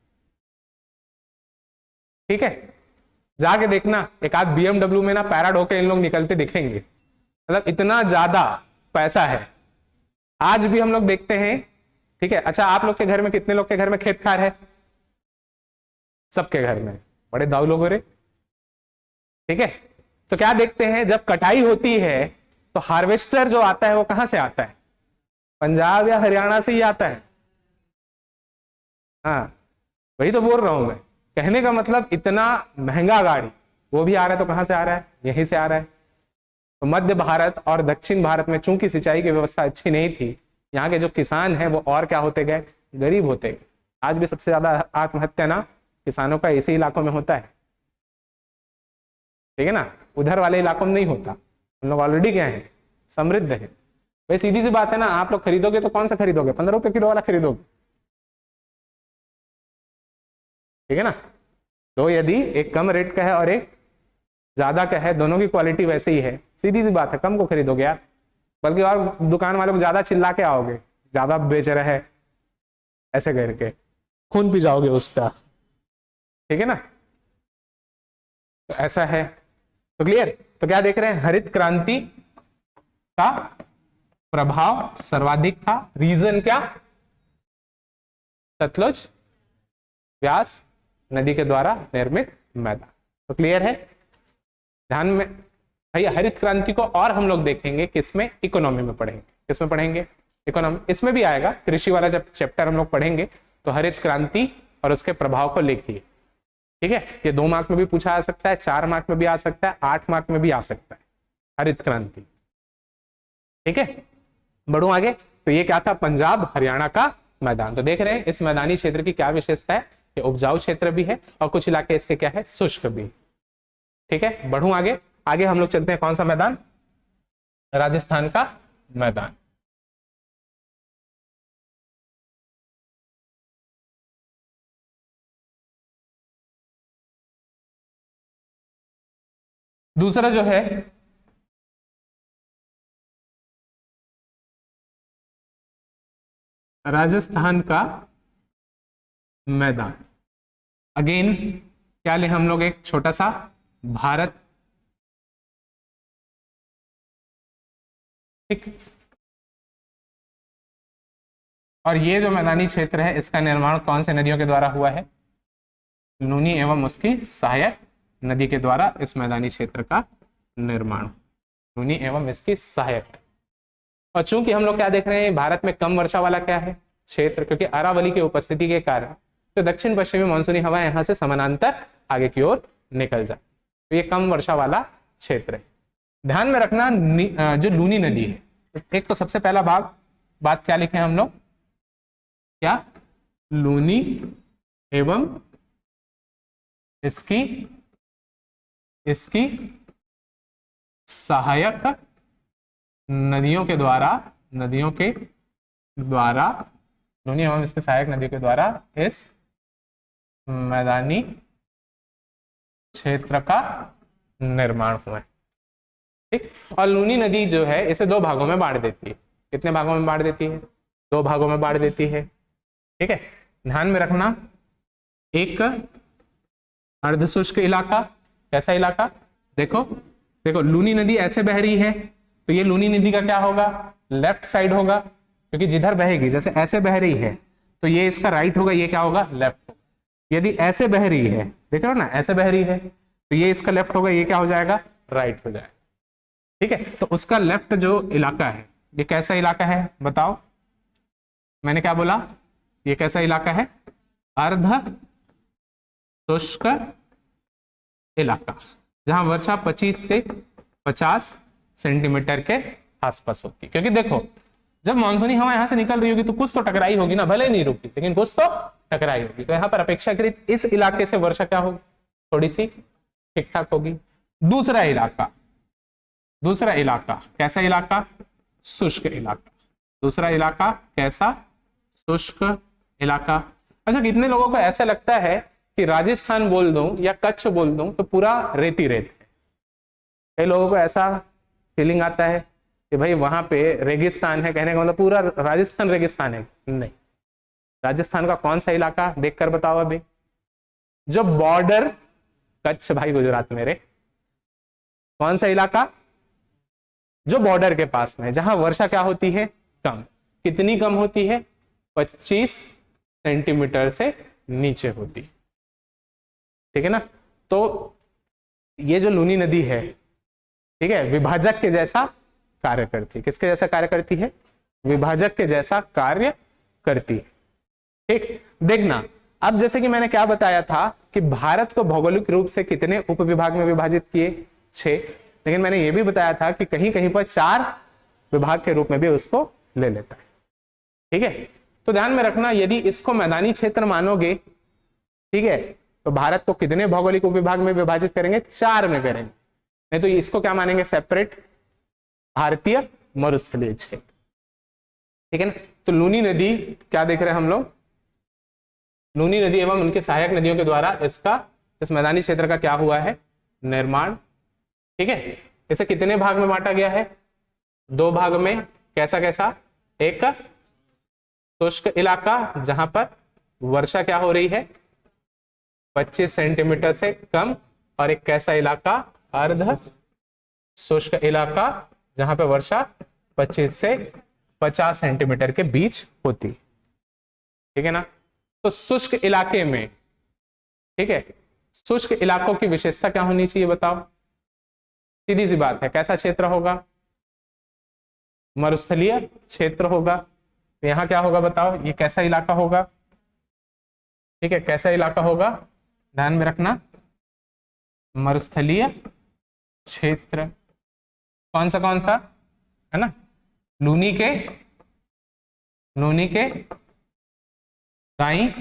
A: ठीक है। जाके देखना एक आध BMW में ना पैराड होके इन लोग निकलते दिखेंगे, मतलब इतना ज्यादा पैसा है। आज भी हम लोग देखते हैं, ठीक है। अच्छा आप लोग के घर में कितने लोग के घर में खेत खार है, सबके घर में, बड़े दाऊ लोग हो रहे, ठीक है। तो क्या देखते हैं, जब कटाई होती है तो हार्वेस्टर जो आता है वो कहां से आता है, पंजाब या हरियाणा से ही आता है। हाँ वही तो बोल रहा हूं मैं, कहने का मतलब इतना महंगा गाड़ी वो भी आ रहा है, तो कहां से आ रहा है, यहीं से आ रहा है। तो मध्य भारत और दक्षिण भारत में चूंकि सिंचाई की व्यवस्था अच्छी नहीं थी, यहाँ के जो किसान हैं वो और क्या होते गए, गरीब होते गए। आज भी सबसे ज्यादा आत्महत्या ना किसानों का इसी इलाकों में होता है, ठीक है ना, उधर वाले इलाकों में नहीं होता। हम लोग ऑलरेडी क्या है, समृद्ध है। भाई सीधी सी बात है ना, आप लोग खरीदोगे तो कौन सा खरीदोगे, 15 रुपए किलो वाला खरीदोगे, ठीक है ना। तो यदि एक कम रेट का है और एक ज्यादा का है, दोनों की क्वालिटी वैसे ही है, सीधी सी बात है कम को खरीदोगे यार, बल्कि और दुकान वालों को ज्यादा चिल्ला के आओगे, ज्यादा बेच रहे हैं ऐसे करके खून पी जाओगे उसका, ठीक है ना। तो ऐसा है, तो क्लियर। तो क्या देख रहे हैं, हरित क्रांति का प्रभाव सर्वाधिक था। रीजन क्या, सतलुज व्यास नदी के द्वारा निर्मित मैदान। तो क्लियर है, ध्यान में भैया। हरित क्रांति को और हम लोग देखेंगे किसमें, इकोनॉमी में पढ़ेंगे। किसमें पढ़ेंगे, इकोनॉमी। इसमें भी आएगा, कृषि वाला जब चैप्टर हम लोग पढ़ेंगे तो हरित क्रांति और उसके प्रभाव को लिखिए, ठीक है। ये 2 मार्क में भी पूछा जा सकता है, 4 मार्क में भी आ सकता है, 8 मार्क में भी आ सकता है, हरित क्रांति, ठीक है। बढ़ू आगे। तो ये क्या था, पंजाब हरियाणा का मैदान। तो देख रहे हैं इस मैदानी क्षेत्र की क्या विशेषता है, ये उपजाऊ क्षेत्र भी है और कुछ इलाके इसके क्या है, शुष्क भी, ठीक है। बढ़ू आगे। आगे हम लोग चलते हैं, कौन सा मैदान, राजस्थान का मैदान। दूसरा जो है राजस्थान का मैदान। अगेन क्या ले हम लोग, एक छोटा सा भारत, ठीक। और ये जो मैदानी क्षेत्र है इसका निर्माण कौन से नदियों के द्वारा हुआ है, लूनी एवं उसकी सहायक नदी के द्वारा इस मैदानी क्षेत्र का निर्माण, लूनी एवं इसकी सहायक। और चूंकि हम लोग क्या देख रहे हैं, भारत में कम वर्षा वाला क्या है क्षेत्र, क्योंकि अरावली की उपस्थिति के कारण तो दक्षिण पश्चिमी मानसूनी हवा यहां से समानांतर आगे की ओर निकल जाए, तो ये कम वर्षा वाला क्षेत्र है। ध्यान में रखना जो लूनी नदी है, एक तो सबसे पहला बात क्या लिखे हम लोग, क्या, लूनी एवं इसकी सहायक नदियों के द्वारा लूनी एवं इसके सहायक नदियों के द्वारा इस मैदानी क्षेत्र का निर्माण हुआ है। ठीक, और लूनी नदी जो है इसे दो भागों में बांट देती है। कितने भागों में बांट देती है? दो भागों में बांट देती है। ठीक है, ध्यान में रखना, एक अर्धशुष्क इलाका, कैसा इलाका, देखो देखो लूनी नदी ऐसे बह रही है तो ये लूनी नदी का क्या होगा, लेफ्ट साइड होगा, क्योंकि जिधर बहेगी, जैसे ऐसे बह रही है तो ये इसका राइट होगा, ये क्या होगा, लेफ्ट। यदि ऐसे बह रही है, देख रहे हो ना, ऐसे बह रही है तो ये इसका लेफ्ट होगा, ये क्या हो जाएगा, राइट हो जाएगा। ठीक है, तो उसका लेफ्ट जो इलाका है ये कैसा इलाका है बताओ, मैंने क्या बोला, ये कैसा इलाका है, अर्ध शुष्क इलाका, जहां वर्षा 25 से 50 सेंटीमीटर के आसपास होती है। क्योंकि देखो जब मानसूनी हवा यहां से निकल रही होगी तो कुछ तो टकराई होगी ना, भले नहीं रुकी लेकिन कुछ तो टकराई होगी, तो यहां पर अपेक्षाकृत इस इलाके से वर्षा क्या होगी, थोड़ी सी ठीक ठाक होगी। दूसरा इलाका कैसा इलाका, शुष्क इलाका। दूसरा इलाका कैसा, शुष्क इलाका। अच्छा, कितने लोगों को ऐसा लगता है कि राजस्थान बोल दूं या कच्छ बोल दूं तो पूरा रेती रेत है? कई लोगों को ऐसा फीलिंग आता है कि भाई वहां पे रेगिस्तान है, कहने का मतलब पूरा राजस्थान रेगिस्तान है। नहीं, राजस्थान का कौन सा इलाका देखकर बताओ अभी, जो बॉर्डर, कच्छ भाई गुजरात मेरे, कौन सा इलाका, जो बॉर्डर के पास में, जहां वर्षा क्या होती है, कम। कितनी कम होती है, 25 सेंटीमीटर से नीचे होती है। ठीक है ना, तो ये जो लूनी नदी है, ठीक है, विभाजक के जैसा कार्य करती है। किसके जैसा कार्य करती है, विभाजक के जैसा कार्य करती है। ठीक, देखना अब जैसे कि मैंने क्या बताया था कि भारत को भौगोलिक रूप से कितने उपविभाग में विभाजित किए, 6, लेकिन मैंने ये भी बताया था कि कहीं कहीं पर 4 विभाग के रूप में भी उसको ले लेता है। ठीक है, तो ध्यान में रखना, यदि इसको मैदानी क्षेत्र मानोगे, ठीक है, तो भारत को कितने भौगोलिक उपविभाग में विभाजित करेंगे, 4 में करेंगे। नहीं तो इसको क्या मानेंगे, सेपरेट भारतीय मरुस्थलीय क्षेत्र। ठीक है ना, तो लूनी नदी क्या देख रहे हैं हम लोग, लूनी नदी एवं उनके सहायक नदियों के द्वारा इसका, इस मैदानी क्षेत्र का क्या हुआ है, निर्माण। ठीक है, इसे कितने भाग में बांटा गया है, 2 भाग में। कैसा कैसा, एक शुष्क इलाका जहां पर वर्षा क्या हो रही है, 25 सेंटीमीटर से कम, और एक कैसा इलाका, अर्ध शुष्क इलाका जहां पर वर्षा 25 से 50 सेंटीमीटर के बीच होती। ठीक है ना, तो शुष्क इलाके में, ठीक है, शुष्क इलाकों की विशेषता क्या होनी चाहिए बताओ, सीधी सी बात है, कैसा क्षेत्र होगा, मरुस्थलीय क्षेत्र होगा। तो यहां क्या होगा बताओ, ये कैसा इलाका होगा, ठीक है, कैसा इलाका होगा, ध्यान में रखना, मरुस्थलीय क्षेत्र। कौन सा है ना, लूनी के दाईं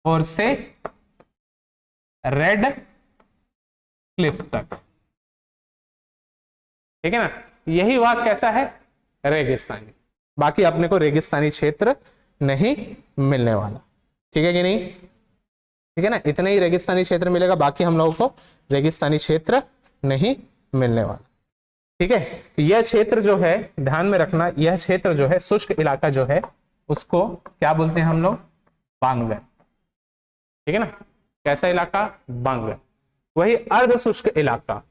A: ओर से रेड क्लिफ तक। ठीक है ना, यही भाग कैसा है, रेगिस्तानी। बाकी अपने को रेगिस्तानी क्षेत्र नहीं मिलने वाला। ठीक है कि नहीं, ठीक है ना, इतना ही रेगिस्तानी क्षेत्र मिलेगा, बाकी हम लोगों को रेगिस्तानी क्षेत्र नहीं मिलने वाला। ठीक है, तो यह क्षेत्र जो है, ध्यान में रखना, यह क्षेत्र जो है, शुष्क इलाका जो है, उसको क्या बोलते हैं हम लोग, बांगर। ठीक है ना, कैसा इलाका, बांगर। वही अर्ध शुष्क इलाका,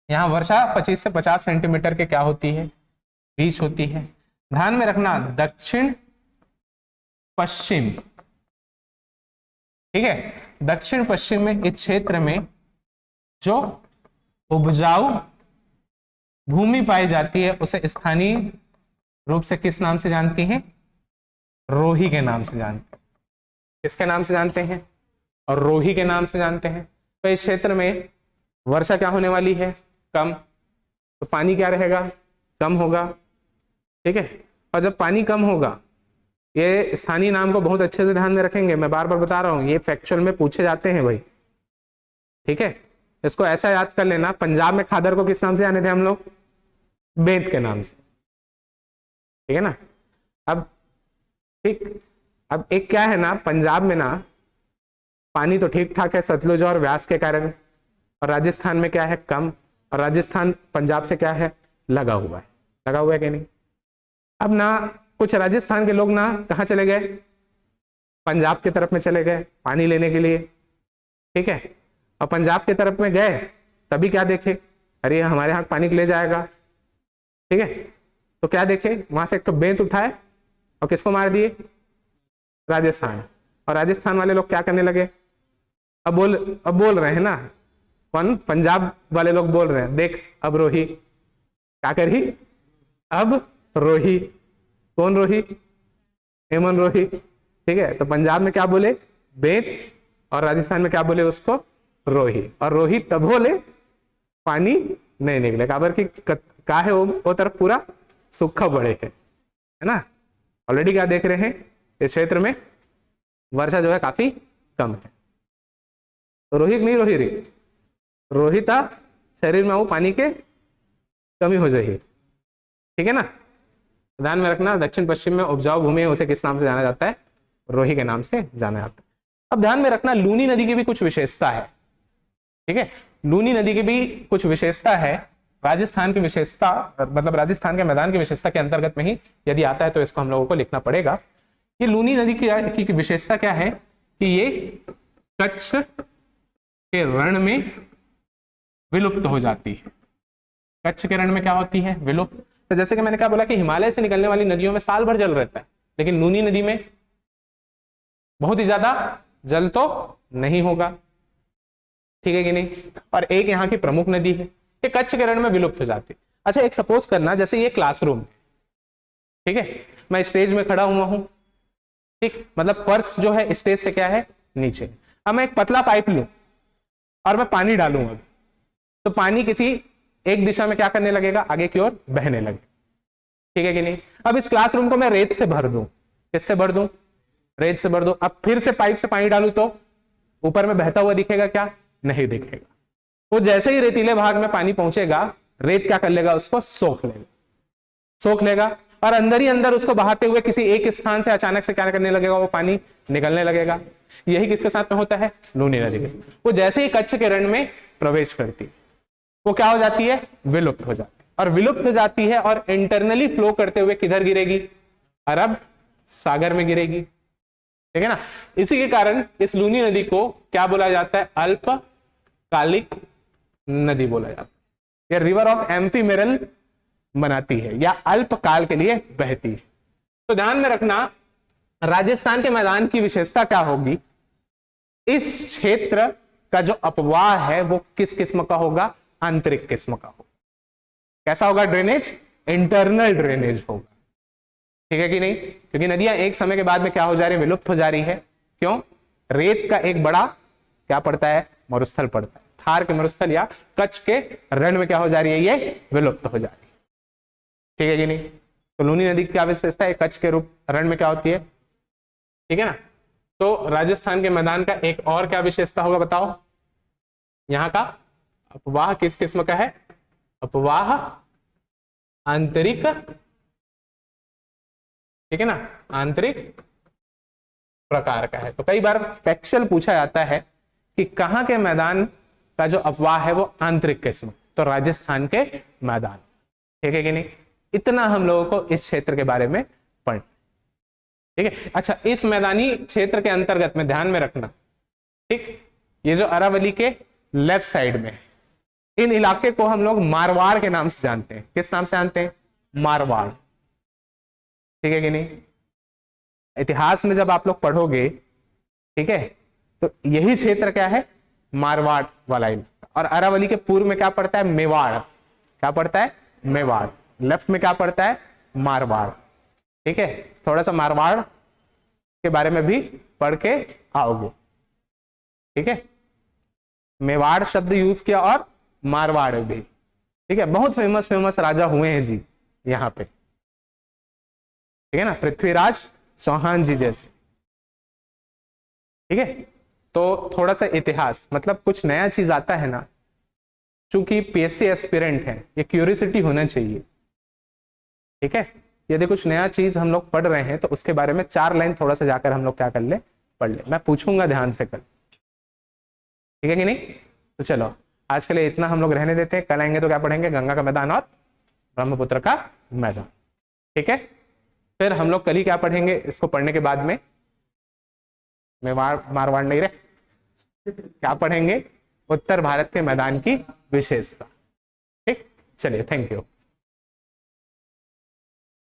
A: यहां वर्षा 25 से 50 सेंटीमीटर के क्या होती है, बीच होती है। ध्यान में रखना, दक्षिण पश्चिम, ठीक है, दक्षिण पश्चिम में इस क्षेत्र में जो उपजाऊ भूमि पाई जाती है उसे स्थानीय रूप से किस नाम से जानती हैं, रोही के नाम से जानते हैं। किसके नाम से जानते हैं, और रोही के नाम से जानते हैं। तो इस क्षेत्र में वर्षा क्या होने वाली है, कम, तो पानी क्या रहेगा, कम होगा। ठीक है, और जब पानी कम होगा, ये स्थानीय नाम को बहुत अच्छे से ध्यान में रखेंगे, मैं बार बार बता रहा हूं, ये फैक्चुअल में पूछे जाते हैं भाई। ठीक है, इसको ऐसा याद कर लेना, पंजाब में खादर को किस नाम से जाने थे हम लोग, बेंत के नाम से। ठीक है ना, अब ठीक, अब एक क्या है ना, पंजाब में ना पानी तो ठीक ठाक है सतलुज और व्यास के कारण, और राजस्थान में क्या है, कम, और राजस्थान पंजाब से क्या है, लगा हुआ है, लगा हुआ है कि नहीं। अब ना कुछ राजस्थान के लोग ना कहाँ चले गए, पंजाब की तरफ में चले गए पानी लेने के लिए, ठीक है, और पंजाब की तरफ में गए तभी क्या देखे, अरे हमारे यहाँ पानी ले जाएगा, ठीक है, तो क्या देखे, वहां से एक तो बेंत उठाए और किसको मार दिए, राजस्थान, और राजस्थान वाले लोग क्या करने लगे, अब बोल रहे हैं ना, कौन, पंजाब वाले लोग बोल रहे हैं, देख अब रोही क्या करी, अब रोही, कौन रोही, हेमन रोही, ठीक है, तो पंजाब में क्या बोले, बेंत, और राजस्थान में क्या बोले उसको, रोही, और रोही तब बोले पानी नहीं निकले, काबर की का है वो तरफ पूरा सूखा बड़े है ना, ऑलरेडी क्या देख रहे हैं, इस क्षेत्र में वर्षा जो है काफी कम है, तो रोहित नहीं रोही रे, रोहिता शरीर में वो पानी के कमी हो जाएगी, ठीक है ना, ध्यान में रखना, दक्षिण पश्चिम में उपजाऊ भूमि है, उसे किस नाम से जाना जाता है, रोही के नाम से जाना जाता है। अब ध्यान में रखना, लूनी नदी की भी कुछ विशेषता है, ठीक है, लूनी नदी की भी कुछ विशेषता है, राजस्थान की विशेषता, मतलब राजस्थान के मैदान की विशेषता के अंतर्गत में ही यदि आता है तो इसको हम लोगों को लिखना पड़ेगा। ये लूनी नदी की विशेषता क्या है कि ये कच्छ के रण में विलुप्त हो जाती है, कच्छ के रण में क्या होती है, विलुप्त। तो जैसे कि मैंने क्या बोला कि हिमालय से निकलने वाली नदियों में साल भर जल रहता है, लेकिन लूनी नदी में बहुत ही ज्यादा जल तो नहीं होगा, ठीक है कि नहीं, और एक यहाँ की प्रमुख नदी है, ये कच्छ के रण में विलुप्त हो जाती है। अच्छा, एक सपोज करना, जैसे ये क्लासरूम, ठीक है, मैं स्टेज में खड़ा हुआ हूं, ठीक, मतलब फर्श जो है स्टेज से क्या है, नीचे, अब मैं एक पतला पाइप लूं और मैं पानी डालूं अभी, तो पानी किसी एक दिशा में क्या करने लगेगा, आगे की ओर बहने लगे, ठीक है कि नहीं। अब इस क्लासरूम को मैं रेत से भर दूं, किससे भर दूं, रेत से भर दूं, अब फिर से पाइप से पानी डालूं तो ऊपर में बहता हुआ दिखेगा क्या, नहीं दिखेगा, वो जैसे ही रेतीले भाग में पानी पहुंचेगा, रेत क्या कर लेगा, उसको सोख लेगा, और अंदर ही अंदर उसको बहाते हुए किसी एक स्थान से अचानक से क्या करने लगेगा, वो पानी निकलने लगेगा। यही किसके साथ में होता है, लूनी नदी के साथ। वो जैसे ही कच्छ के रण में प्रवेश करती है, वो क्या हो जाती है, विलुप्त हो जाती है, और विलुप्त हो जाती है और इंटरनली फ्लो करते हुए किधर गिरेगी, अरब सागर में गिरेगी, ठीक है ना। इसी के कारण इस लूनी नदी को क्या बोला जाता है, अल्पकालिक नदी बोला जाता है, या रिवर ऑफ एम्फीमेरल बनाती है, या अल्पकाल के लिए बहती है। तो ध्यान में रखना, राजस्थान के मैदान की विशेषता क्या होगी, इस क्षेत्र का जो अपवाह है वो किस किस्म का होगा, आंतरिक किस्म का होगा। कैसा होगा ड्रेनेज, इंटरनल ड्रेनेज होगा, ठीक है कि नहीं, क्योंकि नदियां एक समय के बाद में क्या हो जा रही है, विलुप्त हो जा रही है। क्यों, रेत का एक बड़ा क्या पड़ता है, मरुस्थल पड़ता है, थार के मरुस्थल या कच्छ के रण में क्या हो जा रही है, ये विलुप्त हो जा रही है, ठीक है कि नहीं। तो लूनी नदी की क्या विशेषता है, कच्छ के रूप रण में क्या होती है, ठीक है ना। तो राजस्थान के मैदान का एक और क्या विशेषता होगा बताओ, यहाँ का अपवाह किस किस्म का है, अपवाह आंतरिक, ठीक है ना, आंतरिक प्रकार का है। तो कई बार फैक्चुअल पूछा जाता है कि कहां के मैदान का जो अपवाह है वो आंतरिक किस्म, तो राजस्थान के मैदान, ठीक है कि नहीं। इतना हम लोगों को इस क्षेत्र के बारे में पढ़, ठीक है। अच्छा, इस मैदानी क्षेत्र के अंतर्गत में ध्यान में रखना, ठीक, ये जो अरावली के लेफ्ट साइड में, इन इलाके को हम लोग मारवाड़ के नाम से जानते हैं। किस नाम से जानते हैं, मारवाड़, ठीक है कि नहीं। इतिहास में जब आप लोग पढ़ोगे, ठीक है, तो यही क्षेत्र क्या है, मारवाड़ वाला इलाका। और अरावली के पूर्व में क्या पड़ता है, मेवाड़, क्या पड़ता है, मेवाड़। लेफ्ट में क्या पड़ता है, मारवाड़, ठीक है। थोड़ा सा मारवाड़ के बारे में भी पढ़ के आओगे, ठीक है। मेवाड़ शब्द यूज किया और मारवाड़ भी, ठीक है। बहुत फेमस राजा हुए हैं जी यहाँ पे, ठीक है ना, पृथ्वीराज चौहान जी जैसे, ठीक है। तो थोड़ा सा इतिहास, मतलब कुछ नया चीज आता है ना, चूंकि पीएससी एस्पिरेंट है, ये क्यूरियोसिटी होना चाहिए, ठीक है। यदि कुछ नया चीज हम लोग पढ़ रहे हैं तो उसके बारे में 4 लाइन थोड़ा सा जाकर हम लोग क्या कर ले, पढ़ ले। मैं पूछूंगा ध्यान से कल, ठीक है कि नहीं? तो चलो आज के लिए इतना हम लोग रहने देते हैं, कल आएंगे तो क्या पढ़ेंगे, गंगा का मैदान और ब्रह्मपुत्र का मैदान। ठीक है, फिर हम लोग कल ही क्या पढ़ेंगे, इसको पढ़ने के बाद में मैं मारवाड़ नहीं रहे, क्या पढ़ेंगे, उत्तर भारत के मैदान की विशेषता। ठीक, चलिए, थैंक यू।